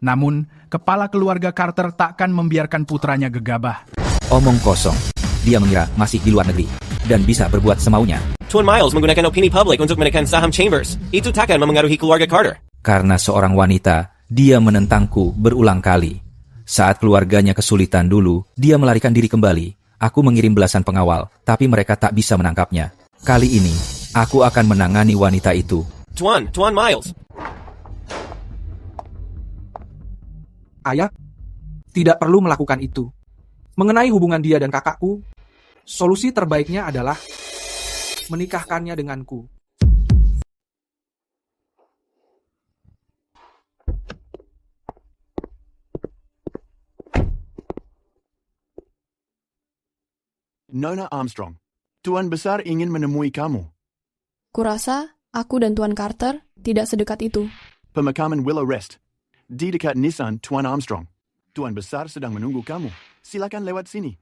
Namun, kepala keluarga Carter takkan membiarkan putranya gegabah. Omong kosong. Dia mengira masih di luar negeri dan bisa berbuat semaunya. Tuan Miles menggunakan opini publik untuk menekan saham Chambers. Itu takkan memengaruhi keluarga Carter. Karena seorang wanita, dia menentangku berulang kali. Saat keluarganya kesulitan dulu, dia melarikan diri kembali. Aku mengirim belasan pengawal, tapi mereka tak bisa menangkapnya. Kali ini, aku akan menangani wanita itu. Tuan Miles. Ayah, tidak perlu melakukan itu. Mengenai hubungan dia dan kakakku, solusi terbaiknya adalah menikahkannya denganku. Nona Armstrong, Tuan Besar ingin menemui kamu. Kurasa aku dan Tuan Carter tidak sedekat itu. Pemakaman Willow Rest, di dekat Nissan Tuan Armstrong. Tuan Besar sedang menunggu kamu. Silakan lewat sini.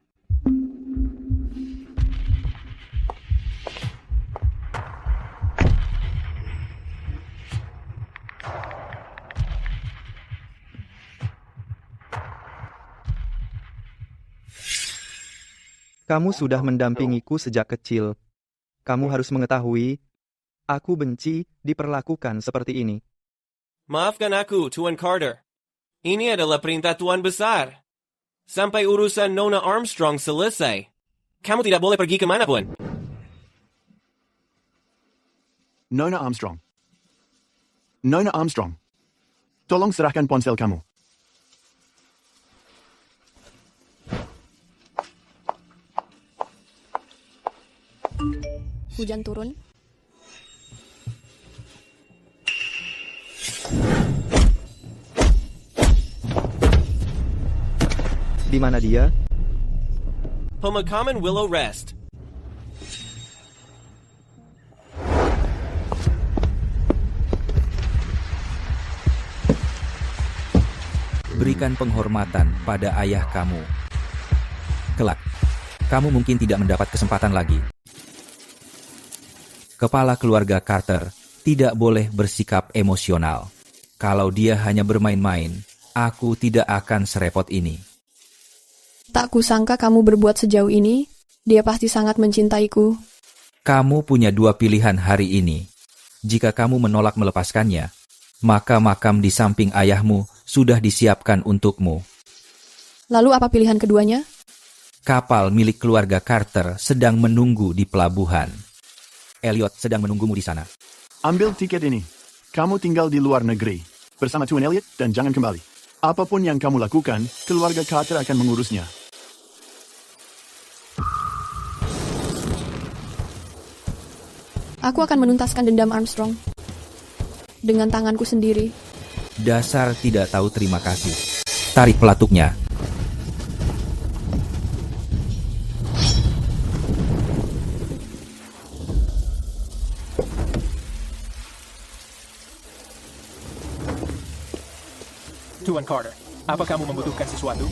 Kamu sudah mendampingiku sejak kecil. Kamu harus mengetahui, aku benci diperlakukan seperti ini. Maafkan aku, Tuan Carter. Ini adalah perintah Tuan Besar. Sampai urusan Nona Armstrong selesai. Kamu tidak boleh pergi kemanapun. Nona Armstrong. Nona Armstrong. Tolong serahkan ponsel kamu. Hujan turun. Di mana dia? Pemakaman Willow Rest. Berikan penghormatan pada ayah kamu. Kelak, kamu mungkin tidak mendapat kesempatan lagi. Kepala keluarga Carter tidak boleh bersikap emosional. Kalau dia hanya bermain-main, aku tidak akan serepot ini. Tak kusangka kamu berbuat sejauh ini. Dia pasti sangat mencintaiku. Kamu punya dua pilihan hari ini. Jika kamu menolak melepaskannya, maka makam di samping ayahmu sudah disiapkan untukmu. Lalu apa pilihan keduanya? Kapal milik keluarga Carter sedang menunggu di pelabuhan. Elliot sedang menunggumu di sana. Ambil tiket ini. Kamu tinggal di luar negeri bersama Tuan Elliot dan jangan kembali. Apapun yang kamu lakukan, keluarga Carter akan mengurusnya. Aku akan menuntaskan dendam Armstrong. Dengan tanganku sendiri. Dasar tidak tahu terima kasih. Tarik pelatuknya. Tuan Carter, apa kamu membutuhkan sesuatu?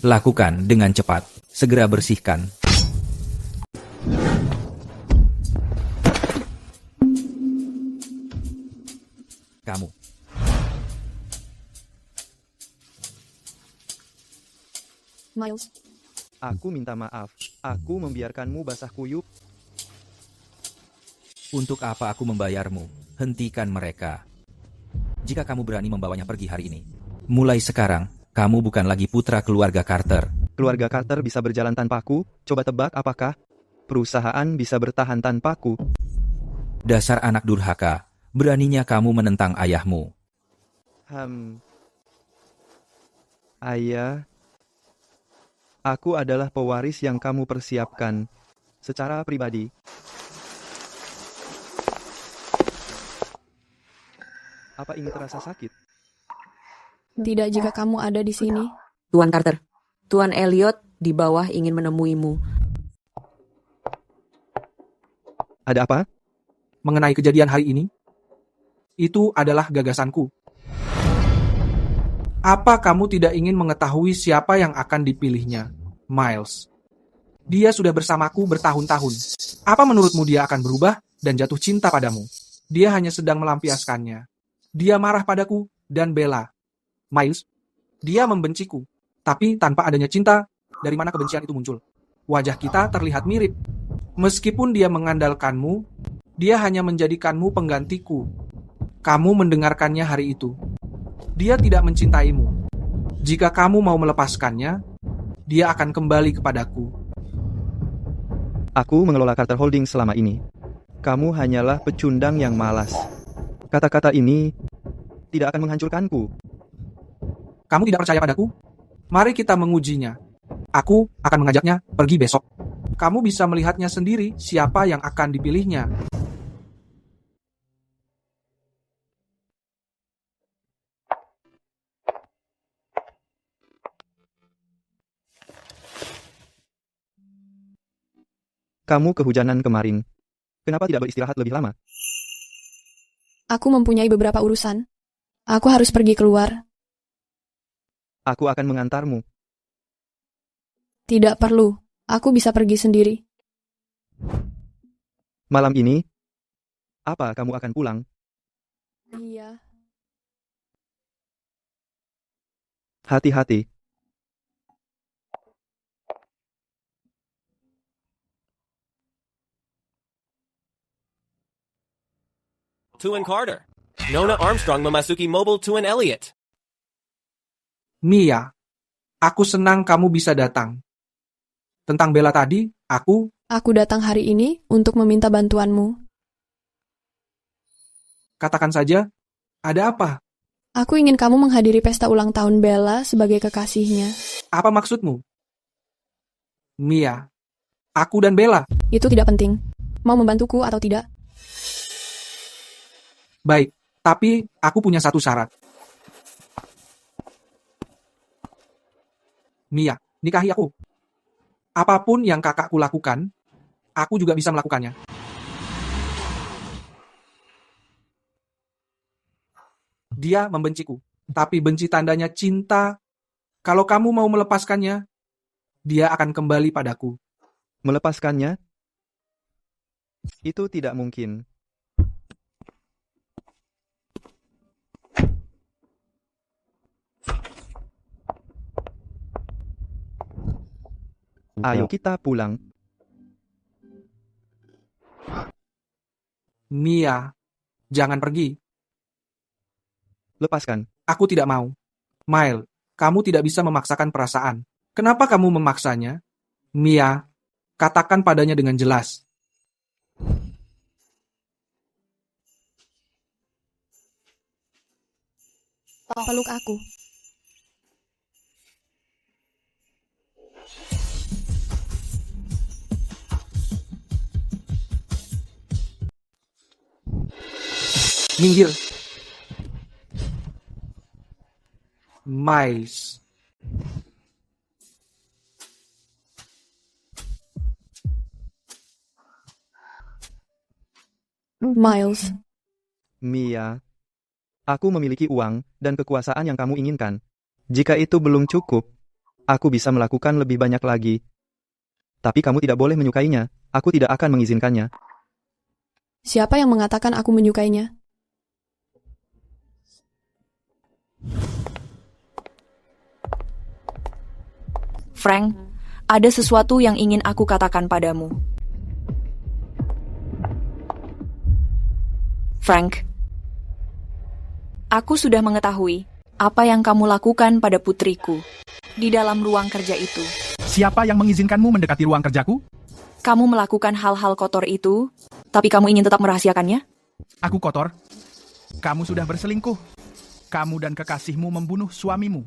Lakukan dengan cepat. Segera bersihkan. Kamu. Miles. Aku minta maaf. Aku membiarkanmu basah kuyup. Untuk apa aku membayarmu? Hentikan mereka. Jika kamu berani membawanya pergi hari ini. Mulai sekarang, kamu bukan lagi putra keluarga Carter. Keluarga Carter bisa berjalan tanpaku. Coba tebak apakah perusahaan bisa bertahan tanpaku? Dasar anak durhaka. Beraninya kamu menentang ayahmu. Ayah. Aku adalah pewaris yang kamu persiapkan. Secara pribadi. Apa ini terasa sakit? Tidak jika kamu ada di sini. Tuan Carter, Tuan Elliot di bawah ingin menemuimu. Ada apa? Mengenai kejadian hari ini? Itu adalah gagasanku. Apa kamu tidak ingin mengetahui siapa yang akan dipilihnya, Miles? Dia sudah bersamaku bertahun-tahun. Apa menurutmu dia akan berubah dan jatuh cinta padamu? Dia hanya sedang melampiaskannya. Dia marah padaku dan Bella. Miles, dia membenciku. Tapi tanpa adanya cinta, dari mana kebencian itu muncul? Wajah kita terlihat mirip. Meskipun dia mengandalkanmu, dia hanya menjadikanmu penggantiku. Kamu mendengarkannya hari itu. Dia tidak mencintaimu. Jika kamu mau melepaskannya, dia akan kembali kepadaku. Aku mengelola Carter Holdings selama ini. Kamu hanyalah pecundang yang malas. Kata-kata ini tidak akan menghancurkanku. Kamu tidak percaya padaku? Mari kita mengujinya. Aku akan mengajaknya pergi besok. Kamu bisa melihatnya sendiri siapa yang akan dipilihnya. Kamu kehujanan kemarin. Kenapa tidak beristirahat lebih lama? Aku mempunyai beberapa urusan. Aku harus pergi keluar. Aku akan mengantarmu. Tidak perlu. Aku bisa pergi sendiri. Malam ini, apa kamu akan pulang? Iya. Hati-hati. Tuan Carter. Nona Armstrong memasuki mobil Tuan Elliot. Mia, aku senang kamu bisa datang. Tentang Bella tadi, aku datang hari ini untuk meminta bantuanmu. Katakan saja, ada apa? Aku ingin kamu menghadiri pesta ulang tahun Bella sebagai kekasihnya. Apa maksudmu? Mia, Aku dan Bella. Itu tidak penting. Mau membantuku atau tidak? Baik, tapi aku punya satu syarat. Mia, nikahi aku. Apapun yang kakakku lakukan, aku juga bisa melakukannya. Dia membenciku, tapi benci tandanya cinta. Kalau kamu mau melepaskannya, dia akan kembali padaku. Melepaskannya? Itu tidak mungkin. Ayo kita pulang. Mia, jangan pergi. Lepaskan. Aku tidak mau. Mile, kamu tidak bisa memaksakan perasaan. Kenapa kamu memaksanya? Mia, katakan padanya dengan jelas. Peluk aku. Minggir. Miles. Miles. Mia, aku memiliki uang dan kekuasaan yang kamu inginkan. Jika itu belum cukup, aku bisa melakukan lebih banyak lagi. Tapi kamu tidak boleh menyukainya. Aku tidak akan mengizinkannya. Siapa yang mengatakan aku menyukainya? Frank, ada sesuatu yang ingin aku katakan padamu. Frank, aku sudah mengetahui apa yang kamu lakukan pada putriku di dalam ruang kerja itu. Siapa yang mengizinkanmu mendekati ruang kerjaku? Kamu melakukan hal-hal kotor itu, tapi kamu ingin tetap merahasiakannya? Aku kotor. Kamu sudah berselingkuh. Kamu dan kekasihmu membunuh suamimu.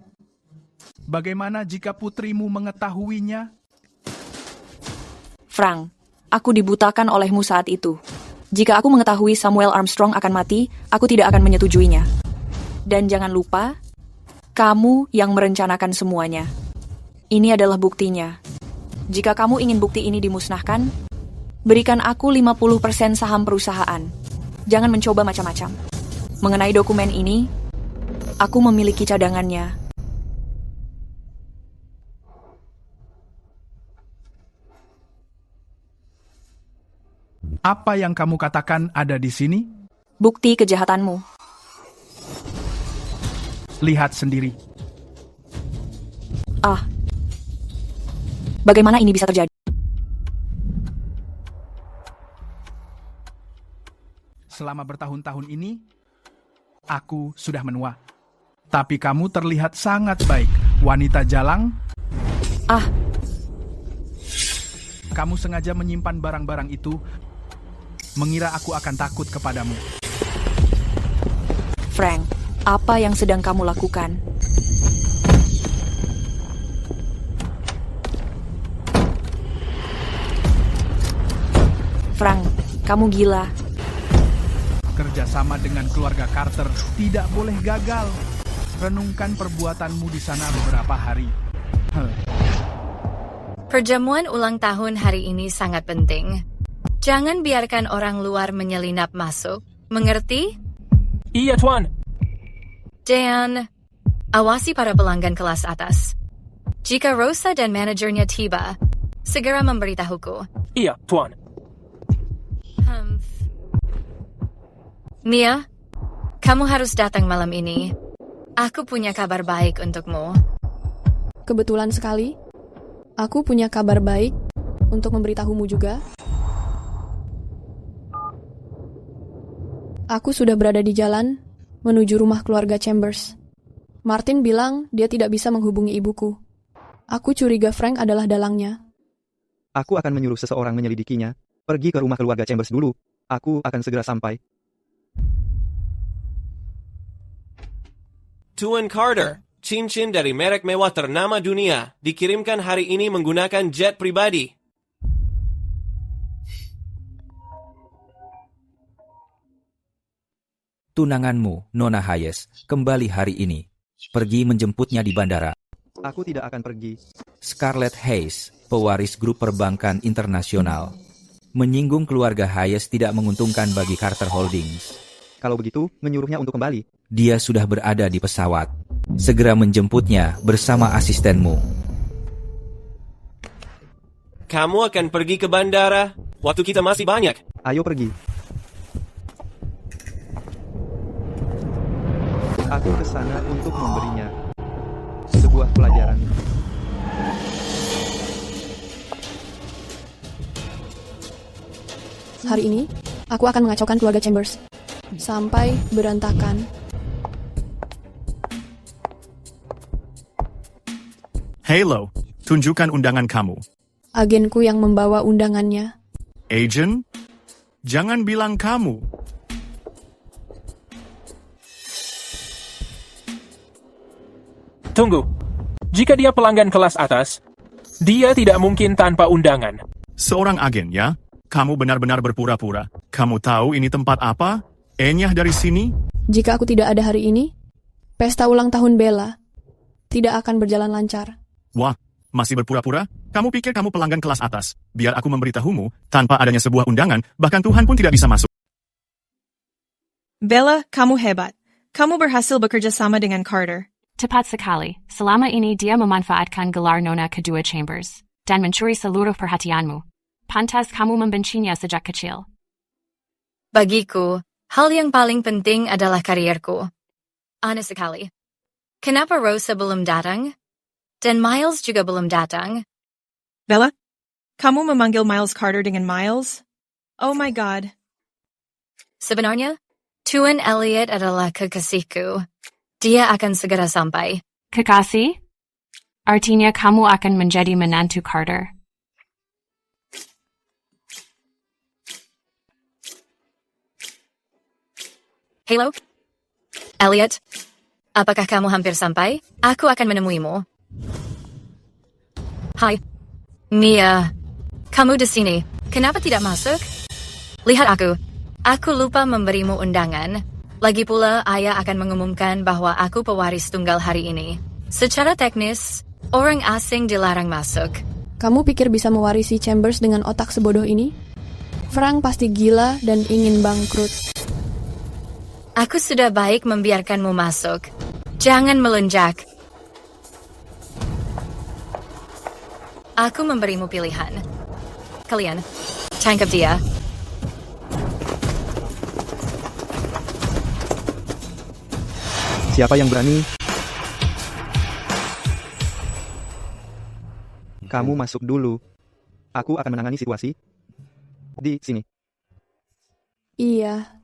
Bagaimana jika putrimu mengetahuinya? Frank, aku dibutakan olehmu saat itu. Jika aku mengetahui Samuel Armstrong akan mati, aku tidak akan menyetujuinya. Dan jangan lupa, kamu yang merencanakan semuanya. Ini adalah buktinya. Jika kamu ingin bukti ini dimusnahkan, berikan aku 50% saham perusahaan. Jangan mencoba macam-macam. Mengenai dokumen ini, aku memiliki cadangannya. Apa yang kamu katakan ada di sini? Bukti kejahatanmu. Lihat sendiri. Bagaimana ini bisa terjadi? Selama bertahun-tahun ini, aku sudah menua. Tapi kamu terlihat sangat baik. Wanita jalang. Kamu sengaja menyimpan barang-barang itu, mengira aku akan takut kepadamu. Frank, apa yang sedang kamu lakukan? Frank, kamu gila. Kerjasama dengan keluarga Carter tidak boleh gagal. Renungkan perbuatanmu di sana beberapa hari. Perjamuan ulang tahun hari ini sangat penting. Jangan biarkan orang luar menyelinap masuk. Mengerti? Iya, Tuan. Dan awasi para pelanggan kelas atas. Jika Rosa dan manajernya tiba, segera memberitahuku. Iya, Tuan. Mia, kamu harus datang malam ini. Aku punya kabar baik untukmu. Kebetulan sekali. Aku punya kabar baik untuk memberitahumu juga. Aku sudah berada di jalan menuju rumah keluarga Chambers. Martin bilang dia tidak bisa menghubungi ibuku. Aku curiga Frank adalah dalangnya. Aku akan menyuruh seseorang menyelidikinya. Pergi ke rumah keluarga Chambers dulu. Aku akan segera sampai. Tuan Carter, cincin dari merek mewah ternama dunia dikirimkan hari ini menggunakan jet pribadi. Tunanganmu, Nona Hayes, kembali hari ini. Pergi menjemputnya di bandara. Aku tidak akan pergi. Scarlett Hayes, pewaris grup perbankan internasional. Menyinggung keluarga Hayes tidak menguntungkan bagi Carter Holdings. Kalau begitu, menyuruhnya untuk kembali. Dia sudah berada di pesawat. Segera menjemputnya bersama asistenmu. Kamu akan pergi ke bandara? Waktu kita masih banyak. Ayo pergi. Aku ke sana untuk memberinya sebuah pelajaran. Hari ini, aku akan mengacaukan keluarga Chambers. Sampai berantakan. Halo, tunjukkan undangan kamu. Agenku yang membawa undangannya. Agent? Jangan bilang kamu. Tunggu. Jika dia pelanggan kelas atas, dia tidak mungkin tanpa undangan. Seorang agen, ya? Kamu benar-benar berpura-pura. Kamu tahu ini tempat apa? E-nya dari sini? Jika aku tidak ada hari ini, pesta ulang tahun Bella tidak akan berjalan lancar. Wah, masih berpura-pura? Kamu pikir kamu pelanggan kelas atas? Biar aku memberitahumu, tanpa adanya sebuah undangan, bahkan Tuhan pun tidak bisa masuk. Bella, kamu hebat. Kamu berhasil bekerja sama dengan Carter. Tepat sekali. Selama ini dia memanfaatkan gelar Nona kedua Chambers dan mencuri seluruh perhatianmu. Pantas kamu membencinya sejak kecil. Bagiku, hal yang paling penting adalah karierku. Aneh sekali. Kenapa Rosa belum datang? Dan Miles juga belum datang? Bella, kamu memanggil Miles Carter dengan Miles? Oh my God. Sebenarnya, Tuan Elliot adalah kekasihku. Dia akan segera sampai. Kekasih? Artinya kamu akan menjadi menantu Carter. Halo? Elliot? Apakah kamu hampir sampai? Aku akan menemuimu. Hai. Mia. Kamu di sini. Kenapa tidak masuk? Lihat aku. Aku lupa memberimu undangan. Lagi pula, ayah akan mengumumkan bahwa aku pewaris tunggal hari ini. Secara teknis, orang asing dilarang masuk. Kamu pikir bisa mewarisi Chambers dengan otak sebodoh ini? Frank pasti gila dan ingin bangkrut. Aku sudah baik membiarkanmu masuk. Jangan melunjak. Aku memberimu pilihan. Kalian, tangkap dia. Siapa yang berani? Kamu masuk dulu. Aku akan menangani situasi. Di sini. Iya.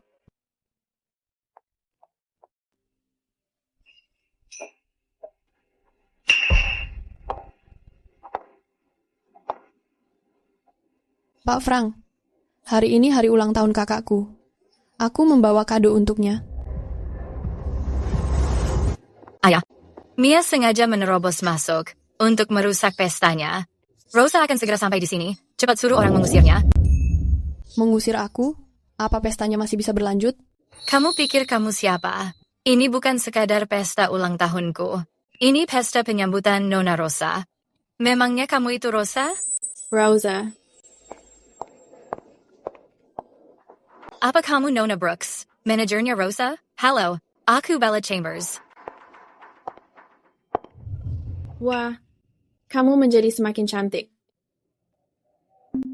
Pak Frank, hari ini hari ulang tahun kakakku. Aku membawa kado untuknya. Ayah, Mia sengaja menerobos masuk untuk merusak pestanya. Rosa akan segera sampai di sini. Cepat suruh orang mengusirnya. Mengusir aku? Apa pestanya masih bisa berlanjut? Kamu pikir kamu siapa? Ini bukan sekadar pesta ulang tahunku. Ini pesta penyambutan Nona Rosa. Memangnya kamu itu Rosa? Rosa. Apa kamu Nona Brooks, manajernya Rosa? Halo, aku Bella Chambers. Wah, kamu menjadi semakin cantik.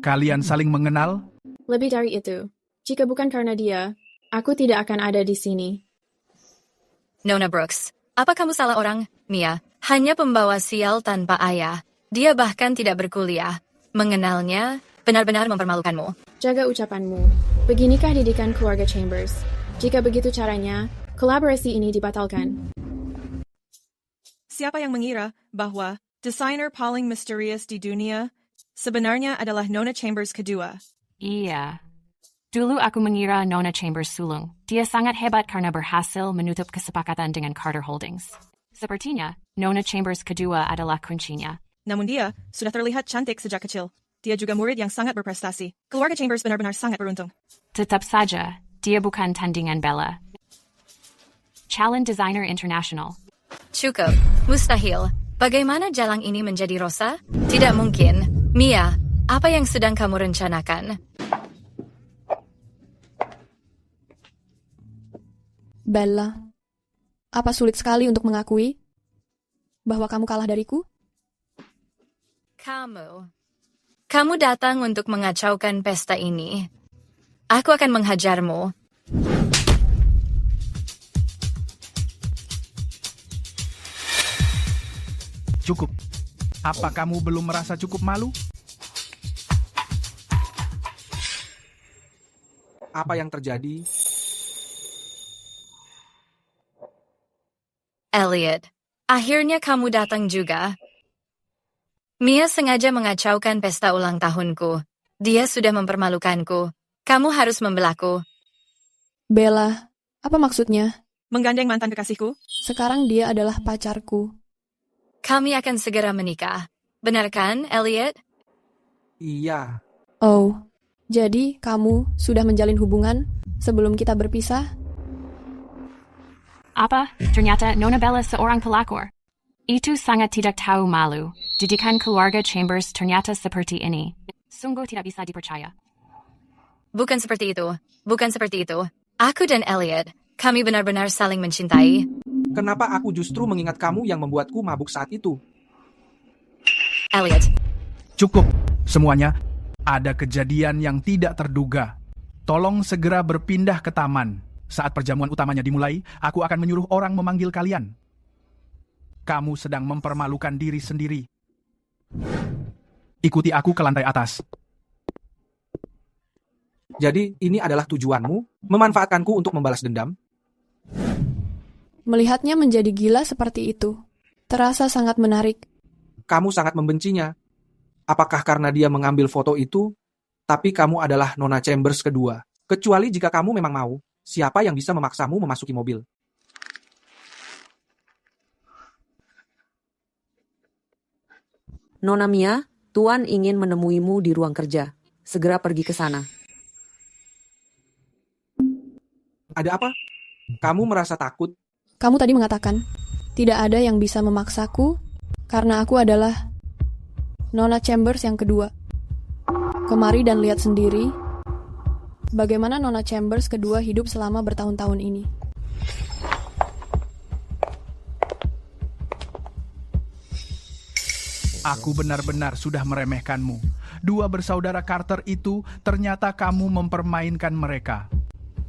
Kalian saling mengenal? Lebih dari itu, jika bukan karena dia, aku tidak akan ada di sini. Nona Brooks, apa kamu salah orang? Mia, hanya pembawa sial tanpa ayah. Dia bahkan tidak berkuliah. Mengenalnya benar-benar mempermalukanmu. Jaga ucapanmu. Beginikah didikan keluarga Chambers? Jika begitu caranya, kolaborasi ini dibatalkan. Siapa yang mengira bahwa desainer paling misterius di dunia sebenarnya adalah Nona Chambers kedua? Iya. Dulu aku mengira Nona Chambers sulung. Dia sangat hebat karena berhasil menutup kesepakatan dengan Carter Holdings. Sepertinya, Nona Chambers kedua adalah kuncinya. Namun dia sudah terlihat cantik sejak kecil. Dia juga murid yang sangat berprestasi. Keluarga Chambers benar-benar sangat beruntung. Tetap saja, dia bukan tandingan Bella. Calon Designer International. Cukup. Mustahil. Bagaimana jalang ini menjadi Rosa? Tidak mungkin. Mia, apa yang sedang kamu rencanakan? Bella, apa sulit sekali untuk mengakui bahwa kamu kalah dariku? Kamu datang untuk mengacaukan pesta ini. Aku akan menghajarmu. Cukup. Apa kamu belum merasa cukup malu? Apa yang terjadi? Elliot, akhirnya kamu datang juga. Mia sengaja mengacaukan pesta ulang tahunku. Dia sudah mempermalukanku. Kamu harus membelaku. Bella, apa maksudnya? Menggandeng mantan kekasihku? Sekarang dia adalah pacarku. Kami akan segera menikah. Benar kan, Elliot? Iya. Oh, jadi kamu sudah menjalin hubungan sebelum kita berpisah? Apa? Ternyata Nona Bella seorang pelakor. Itu sangat tidak tahu malu. Didikan keluarga Chambers ternyata seperti ini. Sungguh tidak bisa dipercaya. Bukan seperti itu. Bukan seperti itu. Aku dan Elliot, kami benar-benar saling mencintai. Kenapa aku justru mengingat kamu yang membuatku mabuk saat itu? Elliot. Cukup. Semuanya. Ada kejadian yang tidak terduga. Tolong segera berpindah ke taman. Saat perjamuan utamanya dimulai, aku akan menyuruh orang memanggil kalian. Kamu sedang mempermalukan diri sendiri. Ikuti aku ke lantai atas. Jadi, ini adalah tujuanmu? Memanfaatkanku untuk membalas dendam? Melihatnya menjadi gila seperti itu, terasa sangat menarik. Kamu sangat membencinya. Apakah karena dia mengambil foto itu, tapi kamu adalah Nona Chambers kedua? Kecuali jika kamu memang mau, siapa yang bisa memaksamu memasuki mobil? Nona Mia, Tuan ingin menemuimu di ruang kerja. Segera pergi ke sana. Ada apa? Kamu merasa takut? Kamu tadi mengatakan, tidak ada yang bisa memaksaku karena aku adalah Nona Chambers yang kedua. Kemari dan lihat sendiri bagaimana Nona Chambers kedua hidup selama bertahun-tahun ini. Aku benar-benar sudah meremehkanmu. Dua bersaudara Carter itu ternyata kamu mempermainkan mereka.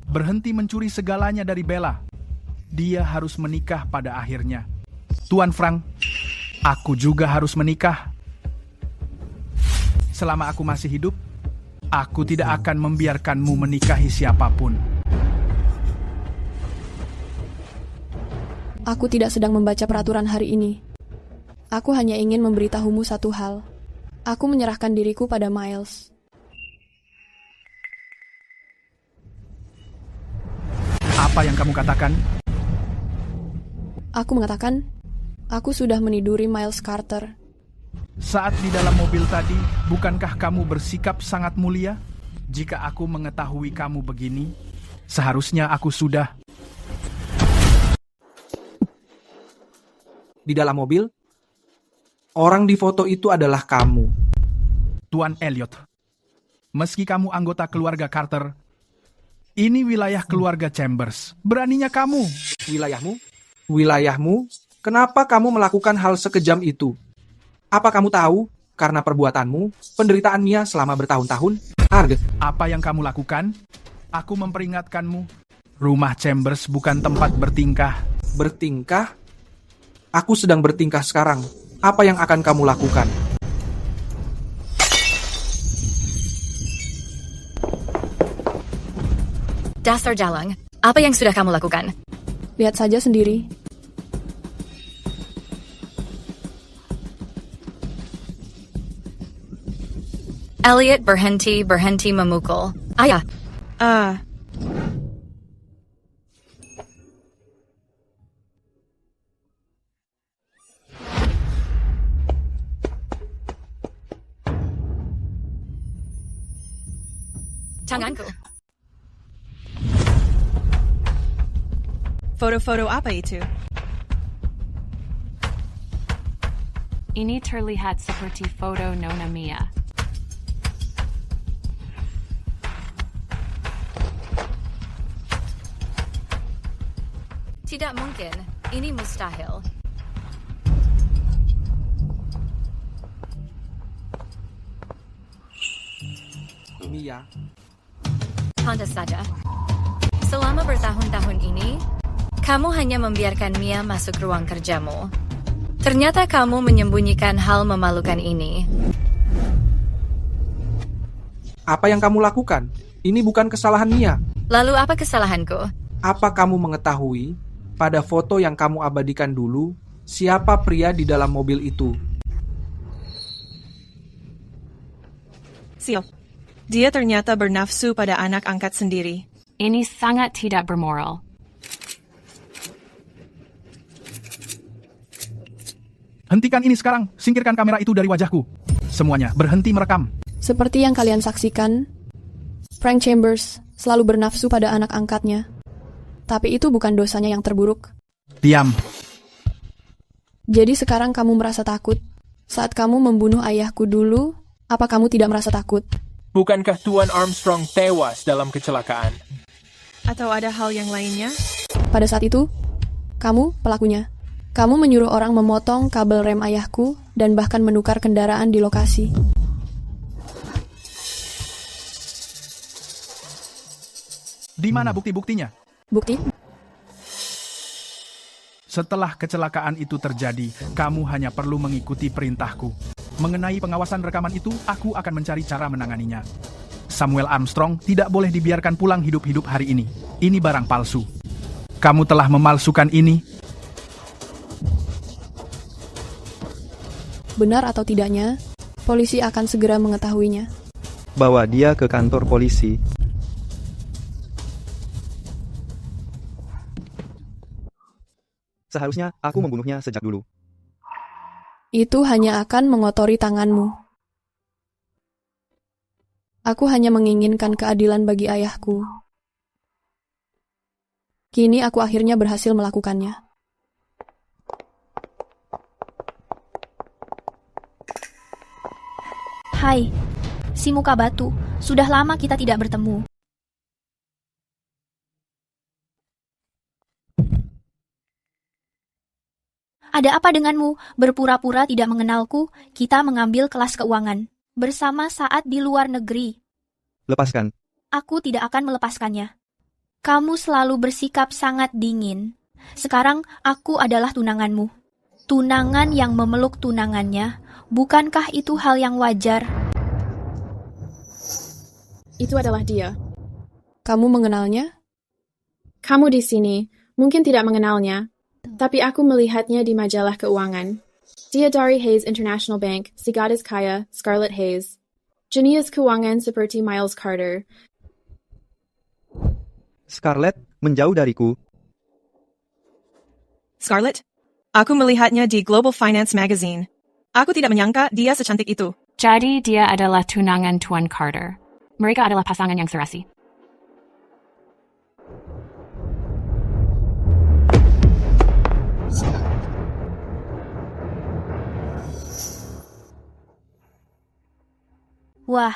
Berhenti mencuri segalanya dari Bella. Dia harus menikah pada akhirnya. Tuan Frank, aku juga harus menikah. Selama aku masih hidup, aku tidak akan membiarkanmu menikahi siapapun. Aku tidak sedang membaca peraturan hari ini. Aku hanya ingin memberitahumu satu hal. Aku menyerahkan diriku pada Miles. Apa yang kamu katakan? Aku mengatakan, aku sudah meniduri Miles Carter. Saat di dalam mobil tadi, bukankah kamu bersikap sangat mulia? Jika aku mengetahui kamu begini, seharusnya aku sudah... Di dalam mobil? Orang di foto itu adalah kamu. Tuan Elliot, meski kamu anggota keluarga Carter, ini wilayah keluarga Chambers. Beraninya kamu. Wilayahmu? Wilayahmu? Kenapa kamu melakukan hal sekejam itu? Apa kamu tahu? Karena perbuatanmu, penderitaan Mia selama bertahun-tahun. Harga. Apa yang kamu lakukan? Aku memperingatkanmu. Rumah Chambers bukan tempat bertingkah. Bertingkah? Aku sedang bertingkah sekarang. Apa yang akan kamu lakukan? Dasar jalang, apa yang sudah kamu lakukan? Lihat saja sendiri. Elliot berhenti memukul. Ayah. Tanganku. Foto-foto apa itu? Ini terlihat seperti foto Nona Mia. Tidak mungkin. Ini mustahil. Mia, Pantas saja. Selama bertahun-tahun ini, kamu hanya membiarkan Mia masuk ruang kerjamu. Ternyata kamu menyembunyikan hal memalukan ini. apa yang kamu lakukan? Ini bukan kesalahan Mia. Lalu apa kesalahanku? Apa kamu mengetahui pada foto yang kamu abadikan dulu siapa pria di dalam mobil itu? Seal. Dia ternyata bernafsu pada anak angkat sendiri. Ini sangat tidak bermoral. Hentikan ini sekarang. Singkirkan kamera itu dari wajahku. Semuanya berhenti merekam. Seperti yang kalian saksikan, Frank Chambers selalu bernafsu pada anak angkatnya. Tapi itu bukan dosanya yang terburuk. Diam. Jadi sekarang kamu merasa takut. Saat kamu membunuh ayahku dulu, apa kamu tidak merasa takut? Bukankah Tuan Armstrong tewas dalam kecelakaan? Atau ada hal yang lainnya? Pada saat itu, kamu pelakunya. Kamu menyuruh orang memotong kabel rem ayahku dan bahkan menukar kendaraan di lokasi. Di mana bukti-buktinya? Bukti? Setelah kecelakaan itu terjadi, kamu hanya perlu mengikuti perintahku. Mengenai pengawasan rekaman itu, aku akan mencari cara menanganinya. Samuel Armstrong tidak boleh dibiarkan pulang hidup-hidup hari ini. Ini barang palsu. Kamu telah memalsukan ini. Benar atau tidaknya, polisi akan segera mengetahuinya. Bawa dia ke kantor polisi. Seharusnya aku membunuhnya sejak dulu. Itu hanya akan mengotori tanganmu. Aku hanya menginginkan keadilan bagi ayahku. Kini aku akhirnya berhasil melakukannya. Hai, si muka batu. Sudah lama kita tidak bertemu. Ada apa denganmu? Berpura-pura tidak mengenalku, kita mengambil kelas keuangan. Bersama saat di luar negeri. Lepaskan. Aku tidak akan melepaskannya. Kamu selalu bersikap sangat dingin. Sekarang aku adalah tunanganmu. Tunangan yang memeluk tunangannya. Bukankah itu hal yang wajar? Itu adalah dia. Kamu mengenalnya? Kamu di sini mungkin tidak mengenalnya, tapi aku melihatnya di majalah keuangan. Dia dari Hayes International Bank, si gadis kaya, Scarlett Hayes. Jenius keuangan seperti Miles Carter. Scarlett, menjauh dariku. Scarlett? Aku melihatnya di Global Finance Magazine. Aku tidak menyangka dia secantik itu. Jadi dia adalah tunangan Tuan Carter. Mereka adalah pasangan yang serasi. Wah,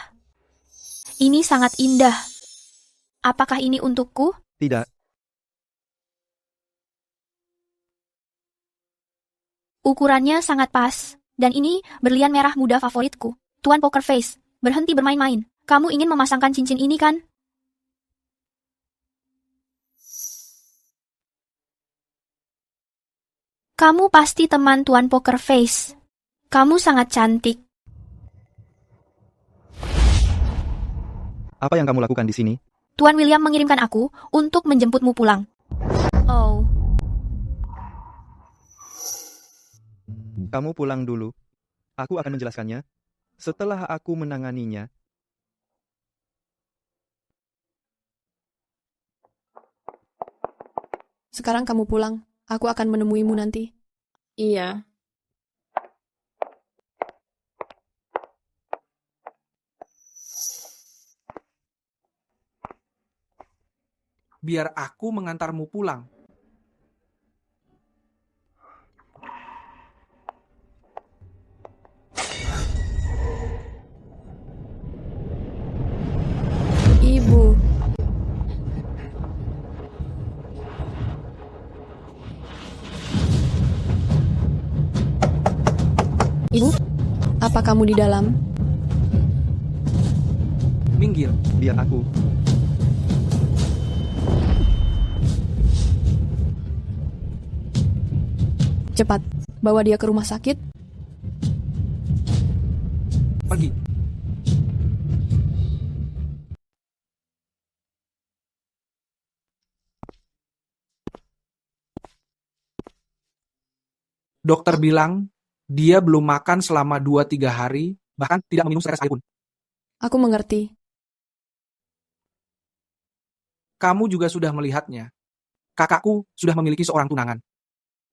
ini sangat indah. Apakah ini untukku? Tidak. Ukurannya sangat pas. Dan ini berlian merah muda favoritku. Tuan Poker Face, berhenti bermain-main. Kamu ingin memasangkan cincin ini kan? Kamu pasti teman Tuan Poker Face. Kamu sangat cantik. Apa yang kamu lakukan di sini? Tuan William mengirimkan aku untuk menjemputmu pulang. Oh. Kamu pulang dulu. Aku akan menjelaskannya. Setelah aku menanganinya. Sekarang kamu pulang. Aku akan menemuimu nanti. Iya. Biar aku mengantarmu pulang. Ibu, apa kamu di dalam? Minggir. Biar aku. Cepat, bawa dia ke rumah sakit. Pergi. Dokter bilang dia belum makan selama 2-3 hari, bahkan tidak minum setetes sekalipun. Aku mengerti. Kamu juga sudah melihatnya. Kakakku sudah memiliki seorang tunangan.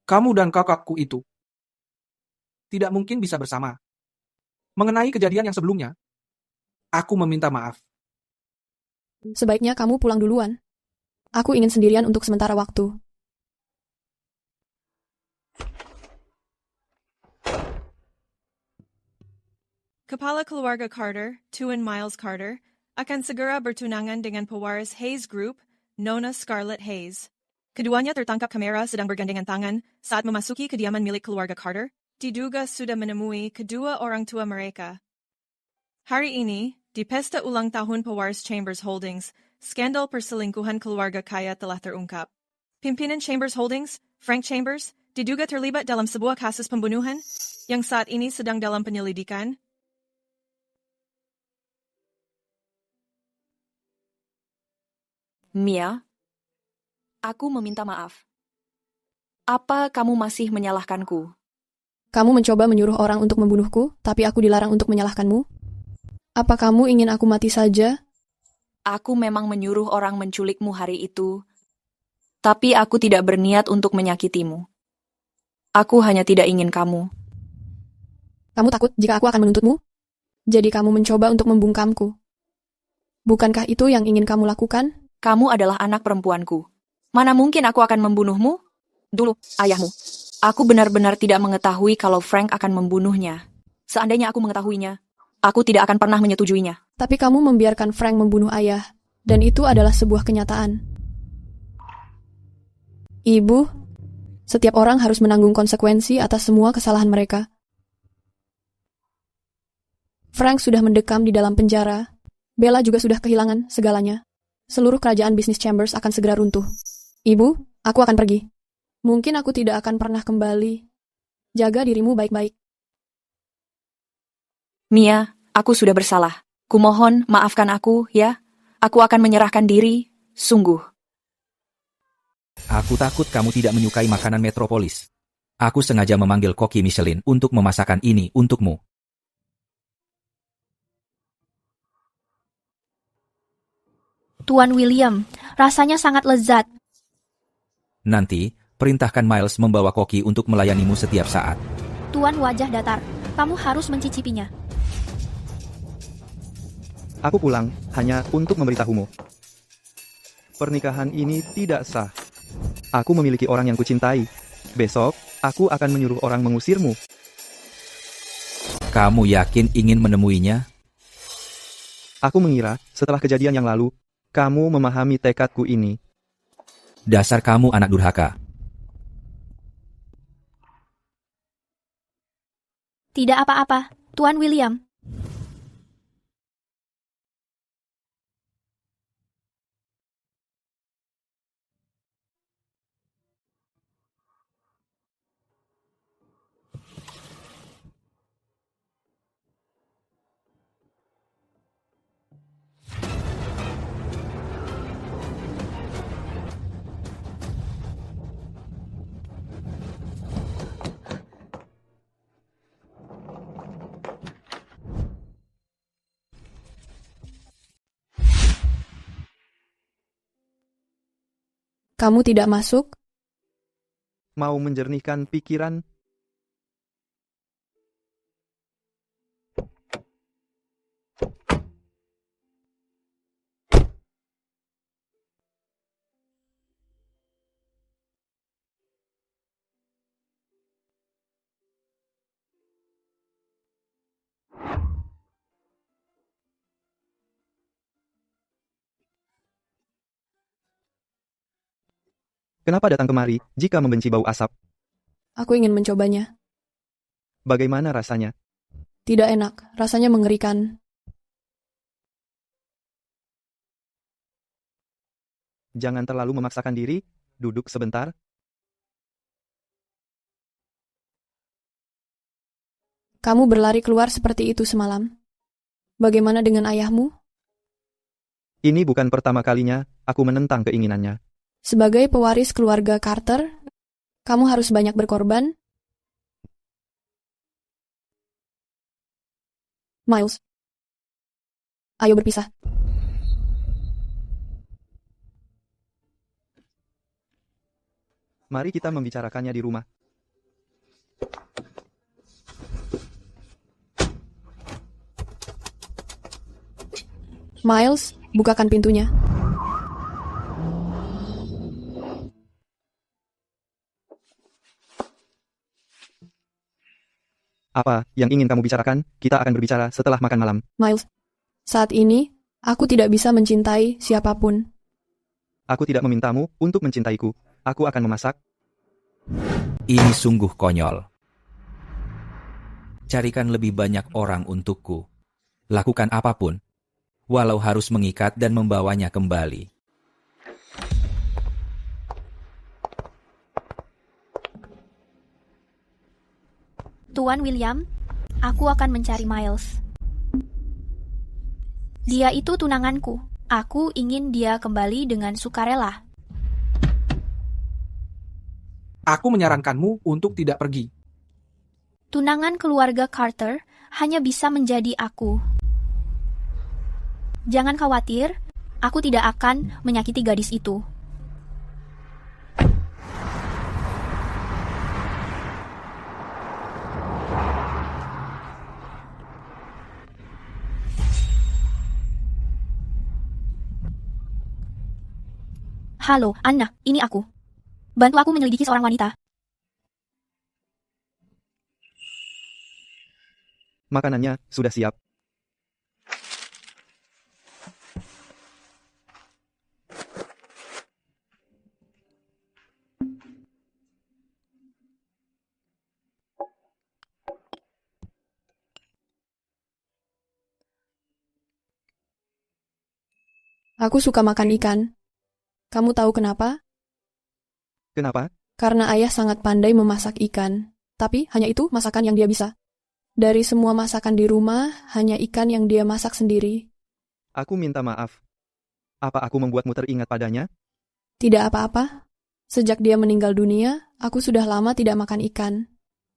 Kamu dan kakakku itu tidak mungkin bisa bersama. Mengenai kejadian yang sebelumnya, aku meminta maaf. Sebaiknya kamu pulang duluan. Aku ingin sendirian untuk sementara waktu. Kepala keluarga Carter, Tuan Miles Carter, akan segera bertunangan dengan pewaris Hayes Group, Nona Scarlett Hayes. Keduanya tertangkap kamera sedang bergandengan tangan saat memasuki kediaman milik keluarga Carter. Diduga sudah menemui kedua orang tua mereka. Hari ini, di pesta ulang tahun pewaris Chambers Holdings, skandal perselingkuhan keluarga kaya telah terungkap. Pimpinan Chambers Holdings, Frank Chambers, diduga terlibat dalam sebuah kasus pembunuhan yang saat ini sedang dalam penyelidikan. Mia, aku meminta maaf. Apa kamu masih menyalahkanku? Kamu mencoba menyuruh orang untuk membunuhku, tapi aku dilarang untuk menyalahkanmu? Apa kamu ingin aku mati saja? Aku memang menyuruh orang menculikmu hari itu, tapi aku tidak berniat untuk menyakitimu. Aku hanya tidak ingin kamu. Kamu takut jika aku akan menuntutmu? Jadi kamu mencoba untuk membungkamku. Bukankah itu yang ingin kamu lakukan? Kamu adalah anak perempuanku. Mana mungkin aku akan membunuhmu? Dulu, ayahmu. Aku benar-benar tidak mengetahui kalau Frank akan membunuhnya. Seandainya aku mengetahuinya, aku tidak akan pernah menyetujuinya. Tapi kamu membiarkan Frank membunuh ayah, dan itu adalah sebuah kenyataan. Ibu, setiap orang harus menanggung konsekuensi atas semua kesalahan mereka. Frank sudah mendekam di dalam penjara. Bella juga sudah kehilangan segalanya. Seluruh kerajaan bisnis Chambers akan segera runtuh. Ibu, aku akan pergi. Mungkin aku tidak akan pernah kembali. Jaga dirimu baik-baik. Mia, aku sudah bersalah. Kumohon, maafkan aku, ya. Aku akan menyerahkan diri, sungguh. Aku takut kamu tidak menyukai makanan Metropolis. Aku sengaja memanggil koki Michelin untuk memasakkan ini untukmu. Tuan William, rasanya sangat lezat. Nanti, perintahkan Miles membawa koki untuk melayanimu setiap saat. Tuan wajah datar, kamu harus mencicipinya. Aku pulang hanya untuk memberitahumu. Pernikahan ini tidak sah. Aku memiliki orang yang kucintai. Besok, aku akan menyuruh orang mengusirmu. Kamu yakin ingin menemuinya? Aku mengira, setelah kejadian yang lalu, kamu memahami tekadku ini. Dasar kamu anak durhaka. Tidak apa-apa, Tuan William. Kamu tidak masuk? Mau menjernihkan pikiran? Kenapa datang kemari jika membenci bau asap? Aku ingin mencobanya. Bagaimana rasanya? Tidak enak, rasanya mengerikan. Jangan terlalu memaksakan diri, duduk sebentar. Kamu berlari keluar seperti itu semalam. Bagaimana dengan ayahmu? Ini bukan pertama kalinya aku menentang keinginannya. Sebagai pewaris keluarga Carter, kamu harus banyak berkorban. Miles, ayo berpisah. Mari kita membicarakannya di rumah. Miles, bukakan pintunya. Apa yang ingin kamu bicarakan? Kita akan berbicara setelah makan malam. Miles, saat ini, aku tidak bisa mencintai siapapun. Aku tidak memintamu untuk mencintaiku. Aku akan memasak. Ini sungguh konyol. Carikan lebih banyak orang untukku. Lakukan apapun, walau harus mengikat dan membawanya kembali. Tuan William, aku akan mencari Miles. Dia itu tunanganku. Aku ingin dia kembali dengan sukarela. Aku menyarankanmu untuk tidak pergi. Tunangan keluarga Carter hanya bisa menjadi aku. Jangan khawatir, aku tidak akan menyakiti gadis itu. Halo, Anna, ini aku. Bantu aku menyelidiki seorang wanita. Makanannya sudah siap. Aku suka makan ikan. Kamu tahu kenapa? Kenapa? Karena ayah sangat pandai memasak ikan. Tapi hanya itu masakan yang dia bisa. Dari semua masakan di rumah, hanya ikan yang dia masak sendiri. Aku minta maaf. Apa aku membuatmu teringat padanya? Tidak apa-apa. Sejak dia meninggal dunia, aku sudah lama tidak makan ikan.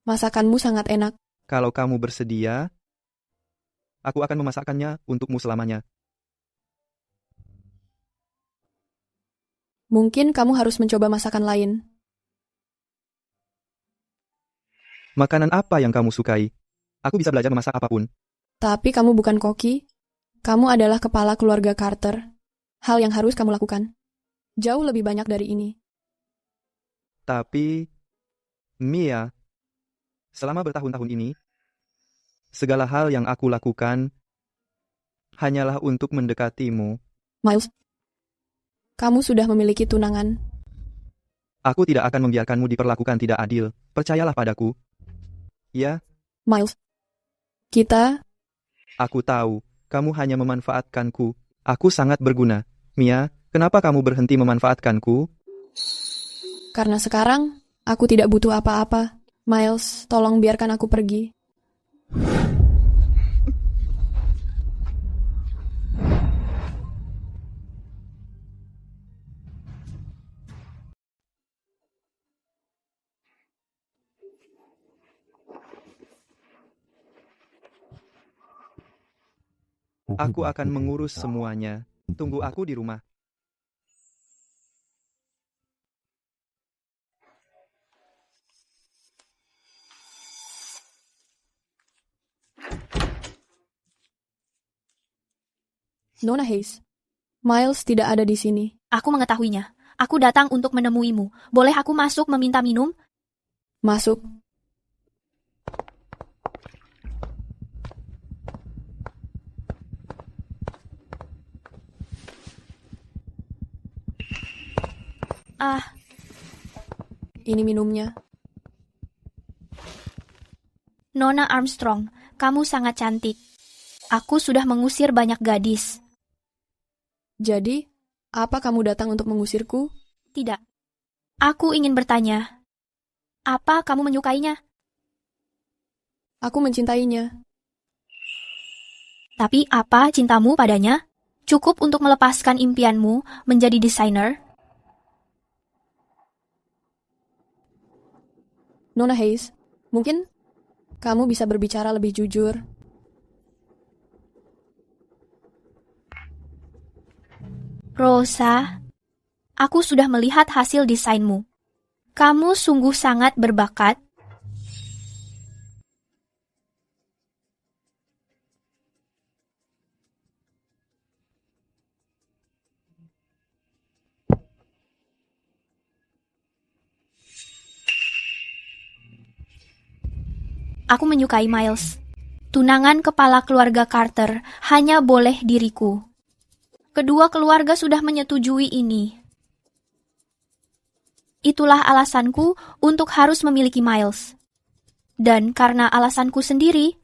Masakanmu sangat enak. Kalau kamu bersedia, aku akan memasakkannya untukmu selamanya. Mungkin kamu harus mencoba masakan lain. Makanan apa yang kamu sukai? Aku bisa belajar memasak apapun. Tapi kamu bukan koki. Kamu adalah kepala keluarga Carter. Hal yang harus kamu lakukan. Jauh lebih banyak dari ini. Tapi, Mia, selama bertahun-tahun ini, segala hal yang aku lakukan hanyalah untuk mendekatimu. Miles, kamu sudah memiliki tunangan. Aku tidak akan membiarkanmu diperlakukan tidak adil. Percayalah padaku. Ya? Miles, kita... Aku tahu, kamu hanya memanfaatkanku. Aku sangat berguna. Mia, kenapa kamu berhenti memanfaatkanku? Karena sekarang, aku tidak butuh apa-apa. Miles, tolong biarkan aku pergi. Aku akan mengurus semuanya. Tunggu aku di rumah. Nona Hayes, Miles tidak ada di sini. Aku mengetahuinya. Aku datang untuk menemuimu. Boleh aku masuk meminta minum? Masuk. Ini minumnya. Nona Armstrong, kamu sangat cantik. Aku sudah mengusir banyak gadis. Jadi, apa kamu datang untuk mengusirku? Tidak. Aku ingin bertanya, apa kamu menyukainya? Aku mencintainya. Tapi apa cintamu padanya? Cukup untuk melepaskan impianmu menjadi desainer? Nona Hayes, mungkin kamu bisa berbicara lebih jujur. Rosa, aku sudah melihat hasil desainmu. Kamu sungguh sangat berbakat. Aku menyukai Miles. Tunangan kepala keluarga Carter hanya boleh diriku. Kedua keluarga sudah menyetujui ini. Itulah alasanku untuk harus memiliki Miles. Dan karena alasanku sendiri,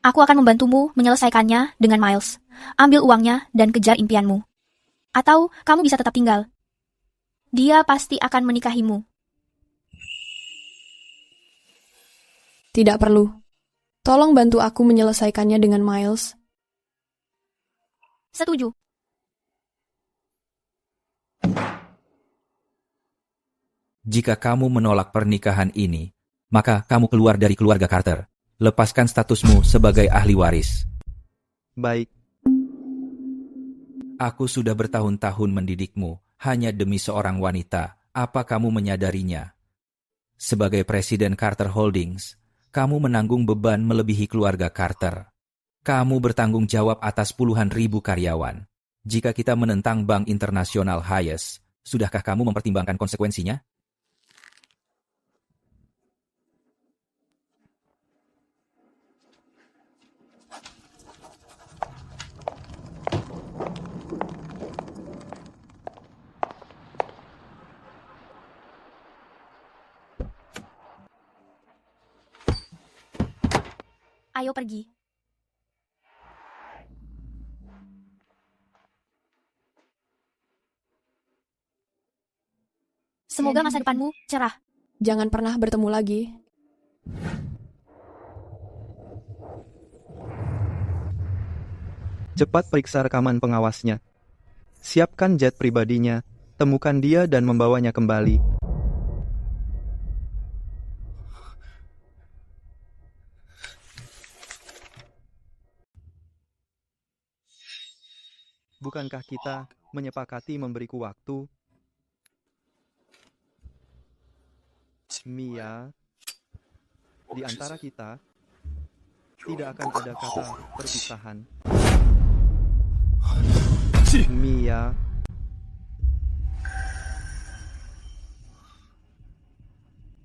aku akan membantumu menyelesaikannya dengan Miles. Ambil uangnya dan kejar impianmu. Atau kamu bisa tetap tinggal. Dia pasti akan menikahimu. Tidak perlu. Tolong bantu aku menyelesaikannya dengan Miles. Setuju. Jika kamu menolak pernikahan ini, maka kamu keluar dari keluarga Carter. Lepaskan statusmu sebagai ahli waris. Baik. Aku sudah bertahun-tahun mendidikmu hanya demi seorang wanita. Apa kamu menyadarinya? Sebagai Presiden Carter Holdings, kamu menanggung beban melebihi keluarga Carter. Kamu bertanggung jawab atas puluhan ribu karyawan. Jika kita menentang Bank Internasional Hayes, sudahkah kamu mempertimbangkan konsekuensinya? Ayo pergi. Semoga masa depanmu cerah. Jangan pernah bertemu lagi. Cepat periksa rekaman pengawasnya. Siapkan jet pribadinya, temukan dia dan membawanya kembali. Bukankah kita menyepakati memberiku waktu? Mia, di antara kita tidak akan ada kata perpisahan. Mia,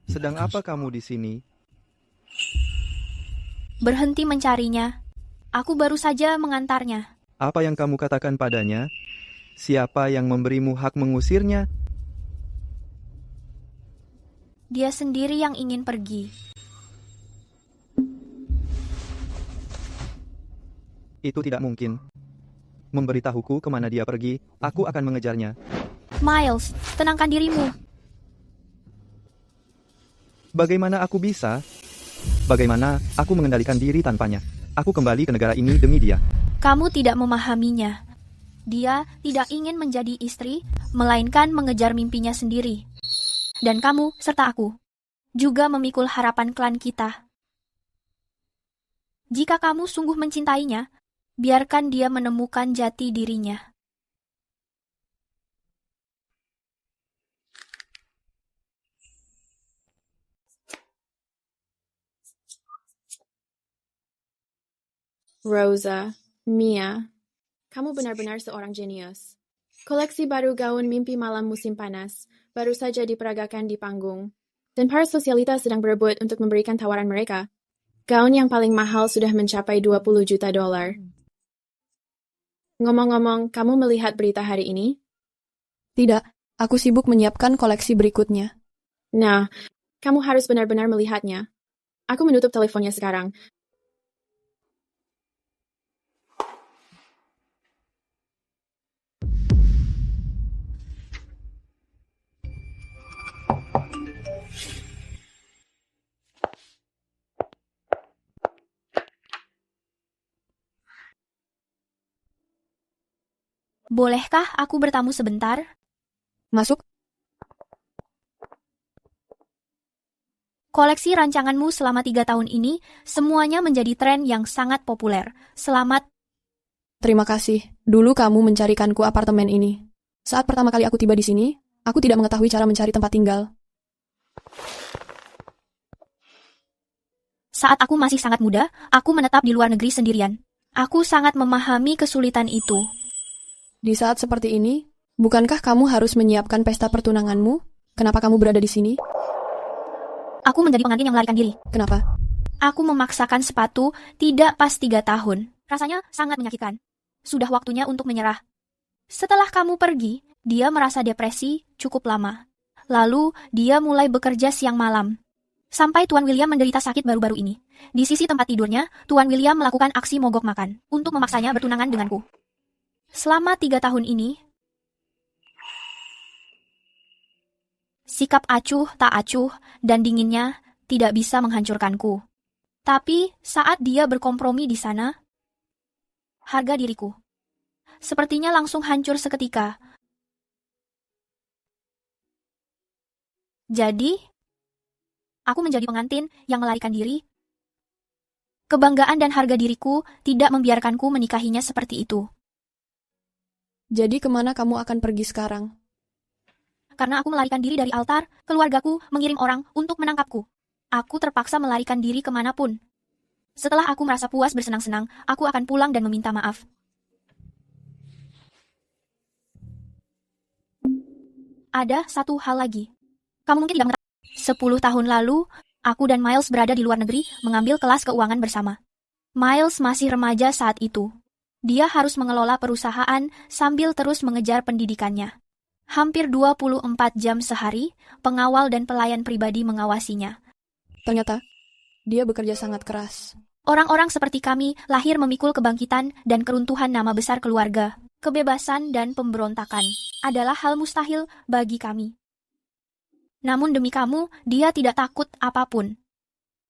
sedang apa kamu di sini? Berhenti mencarinya. Aku baru saja mengantarnya. Apa yang kamu katakan padanya? Siapa yang memberimu hak mengusirnya? Dia sendiri yang ingin pergi. Itu tidak mungkin. Memberitahuku kemana dia pergi, aku akan mengejarnya. Miles, tenangkan dirimu. Bagaimana aku bisa? Bagaimana aku mengendalikan diri tanpanya? Aku kembali ke negara ini demi dia. Kamu tidak memahaminya. Dia tidak ingin menjadi istri, melainkan mengejar mimpinya sendiri. Dan kamu, serta aku, juga memikul harapan klan kita. Jika kamu sungguh mencintainya, biarkan dia menemukan jati dirinya. Rosa, Mia, kamu benar-benar seorang jenius. Koleksi baru gaun mimpi malam musim panas baru saja diperagakan di panggung, dan para sosialitas sedang berebut untuk memberikan tawaran mereka. Gaun yang paling mahal sudah mencapai $20 juta. Ngomong-ngomong, kamu melihat berita hari ini? Tidak, aku sibuk menyiapkan koleksi berikutnya. Nah, Kamu harus benar-benar melihatnya. Aku menutup teleponnya sekarang. Bolehkah aku bertamu sebentar? Masuk. Koleksi rancanganmu selama 3 tahun ini, semuanya menjadi tren yang sangat populer. Selamat. Terima kasih. Dulu kamu mencarikanku apartemen ini. Saat pertama kali aku tiba di sini, aku tidak mengetahui cara mencari tempat tinggal. Saat aku masih sangat muda, aku menetap di luar negeri sendirian. Aku sangat memahami kesulitan itu. Di saat seperti ini, bukankah kamu harus menyiapkan pesta pertunanganmu? Kenapa kamu berada di sini? Aku menjadi pengantin yang melarikan diri. Kenapa? Aku memaksakan sepatu tidak pas 3 tahun. Rasanya sangat menyakitkan. Sudah waktunya untuk menyerah. Setelah kamu pergi, dia merasa depresi cukup lama. Lalu, dia mulai bekerja siang malam. Sampai Tuan William menderita sakit baru-baru ini. Di sisi tempat tidurnya, Tuan William melakukan aksi mogok makan untuk memaksanya bertunangan denganku. Selama 3 tahun ini, sikap acuh tak acuh dan dinginnya tidak bisa menghancurkanku. Tapi saat dia berkompromi di sana, harga diriku sepertinya langsung hancur seketika. Jadi, aku menjadi pengantin yang melarikan diri. Kebanggaan dan harga diriku tidak membiarkanku menikahinya seperti itu. Jadi kemana kamu akan pergi sekarang? Karena aku melarikan diri dari altar, keluargaku mengirim orang untuk menangkapku. Aku terpaksa melarikan diri kemanapun. Setelah aku merasa puas bersenang-senang, aku akan pulang dan meminta maaf. Ada satu hal lagi. Kamu mungkin tidak mengetahui. 10 tahun lalu, aku dan Miles berada di luar negeri mengambil kelas keuangan bersama. Miles masih remaja saat itu. Dia harus mengelola perusahaan sambil terus mengejar pendidikannya. Hampir 24 jam sehari, pengawal dan pelayan pribadi mengawasinya. Ternyata, dia bekerja sangat keras. Orang-orang seperti kami lahir memikul kebangkitan dan keruntuhan nama besar keluarga. Kebebasan dan pemberontakan adalah hal mustahil bagi kami. Namun demi kamu, dia tidak takut apapun.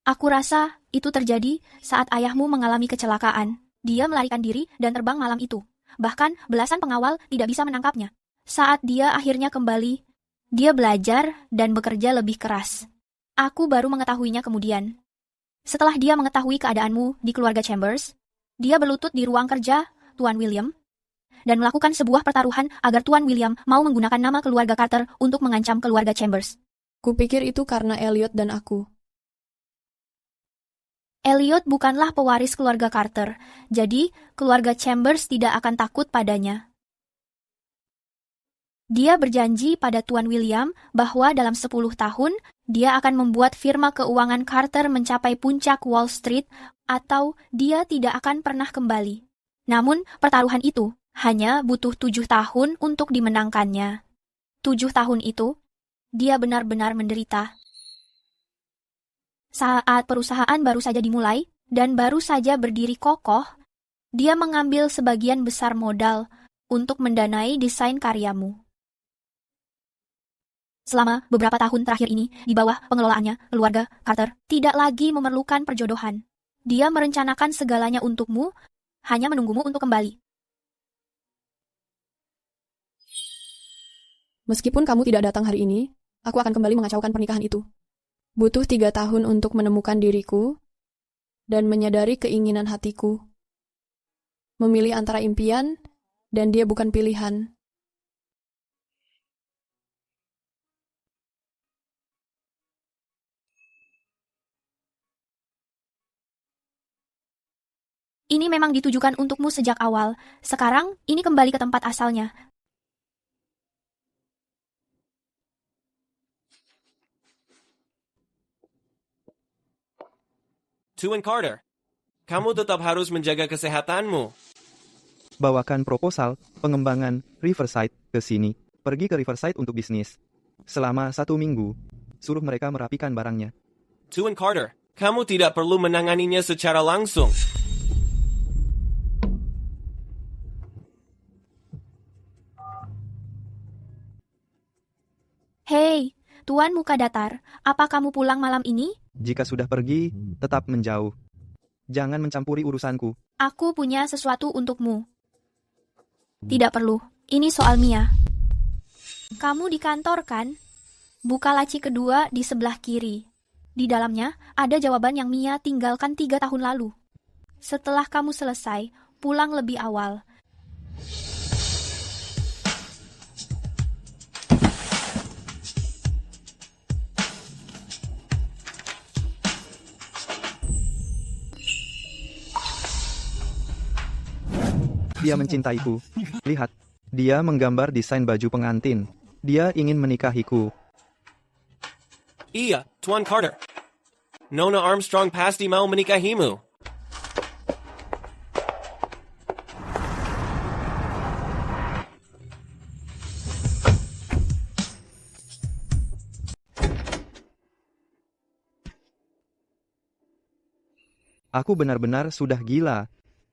Aku rasa itu terjadi saat ayahmu mengalami kecelakaan. Dia melarikan diri dan terbang malam itu. Bahkan belasan pengawal tidak bisa menangkapnya. Saat dia akhirnya kembali, dia belajar dan bekerja lebih keras. Aku baru mengetahuinya kemudian. Setelah dia mengetahui keadaanmu di keluarga Chambers, dia berlutut di ruang kerja Tuan William dan melakukan sebuah pertaruhan agar Tuan William mau menggunakan nama keluarga Carter untuk mengancam keluarga Chambers. Kupikir itu karena Elliot dan aku. Elliot bukanlah pewaris keluarga Carter, jadi keluarga Chambers tidak akan takut padanya. Dia berjanji pada Tuan William bahwa dalam 10 tahun, dia akan membuat firma keuangan Carter mencapai puncak Wall Street atau dia tidak akan pernah kembali. Namun, pertaruhan itu hanya butuh 7 tahun untuk dimenangkannya. 7 tahun itu, dia benar-benar menderita. Saat perusahaan baru saja dimulai dan baru saja berdiri kokoh, dia mengambil sebagian besar modal untuk mendanai desain karyamu. Selama beberapa tahun terakhir ini, di bawah pengelolaannya, keluarga Carter tidak lagi memerlukan perjodohan. Dia merencanakan segalanya untukmu, hanya menunggumu untuk kembali. Meskipun kamu tidak datang hari ini, aku akan kembali mengacaukan pernikahan itu. Butuh 3 tahun untuk menemukan diriku dan menyadari keinginan hatiku. Memilih antara impian dan dia bukan pilihan. Ini memang ditujukan untukmu sejak awal. Sekarang, ini kembali ke tempat asalnya. Tuan Carter, kamu tetap harus menjaga kesehatanmu. Bawakan proposal pengembangan Riverside ke sini. Pergi ke Riverside untuk bisnis. Selama 1 minggu. Suruh mereka merapikan barangnya. Tuan Carter, kamu tidak perlu menanganinya secara langsung. Hei, Tuan Muka Datar, apa kamu pulang malam ini? Jika sudah pergi, tetap menjauh. Jangan mencampuri urusanku. Aku punya sesuatu untukmu. Tidak perlu, ini soal Mia. Kamu di kantor kan? Buka laci kedua di sebelah kiri. Di dalamnya ada jawaban yang Mia tinggalkan 3 tahun lalu. Setelah kamu selesai, pulang lebih awal. Dia mencintaiku. Lihat, dia menggambar desain baju pengantin. Dia ingin menikahiku. Iya, Tuan Carter. Nona Armstrong pasti mau menikahimu. Aku benar-benar sudah gila.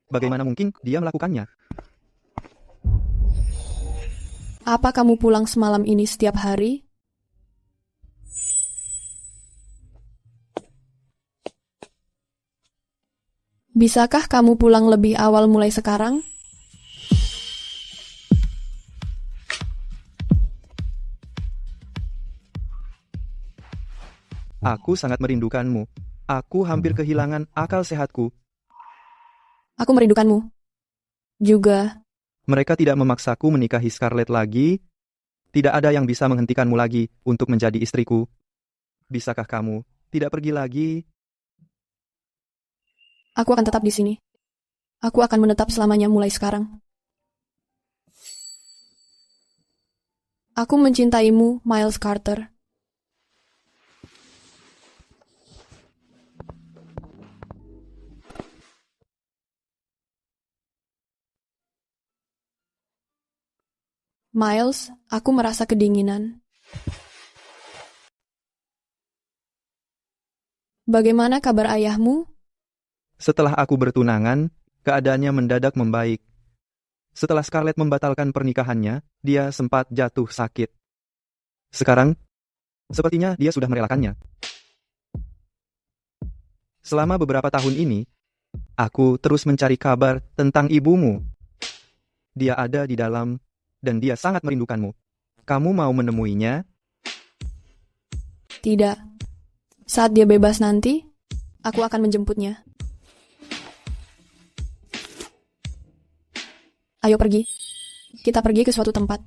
Bagaimana mungkin dia melakukannya? Apa kamu pulang semalam ini setiap hari? Bisakah kamu pulang lebih awal mulai sekarang? Aku sangat merindukanmu. Aku hampir kehilangan akal sehatku. Aku merindukanmu. Juga. Mereka tidak memaksaku menikahi Scarlett lagi. Tidak ada yang bisa menghentikanmu lagi untuk menjadi istriku. Bisakah kamu tidak pergi lagi? Aku akan tetap di sini. Aku akan menetap selamanya mulai sekarang. Aku mencintaimu, Miles Carter. Miles, aku merasa kedinginan. Bagaimana kabar ayahmu? Setelah aku bertunangan, keadaannya mendadak membaik. Setelah Scarlett membatalkan pernikahannya, dia sempat jatuh sakit. Sekarang, sepertinya dia sudah merelakannya. Selama beberapa tahun ini, aku terus mencari kabar tentang ibumu. Dia ada di dalam, dan dia sangat merindukanmu. Kamu mau menemuinya? Tidak. Saat dia bebas nanti, aku akan menjemputnya. Ayo pergi. Kita pergi ke suatu tempat.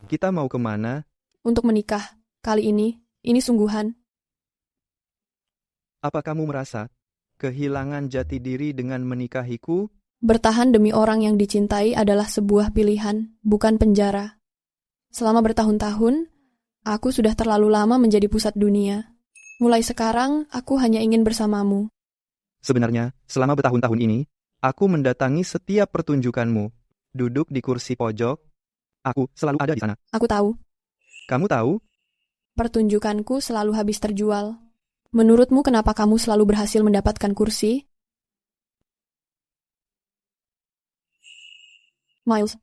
Kita mau kemana? Untuk menikah. Kali ini sungguhan. Apa kamu merasa kehilangan jati diri dengan menikahiku? Bertahan demi orang yang dicintai adalah sebuah pilihan, bukan penjara. Selama bertahun-tahun, aku sudah terlalu lama menjadi pusat dunia. Mulai sekarang, aku hanya ingin bersamamu. Sebenarnya, selama bertahun-tahun ini, aku mendatangi setiap pertunjukanmu. Duduk di kursi pojok, aku selalu ada di sana. Aku tahu. Kamu tahu? Pertunjukanku selalu habis terjual. Menurutmu kenapa kamu selalu berhasil mendapatkan kursi? Miles,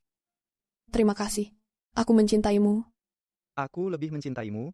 terima kasih. Aku mencintaimu. Aku lebih mencintaimu.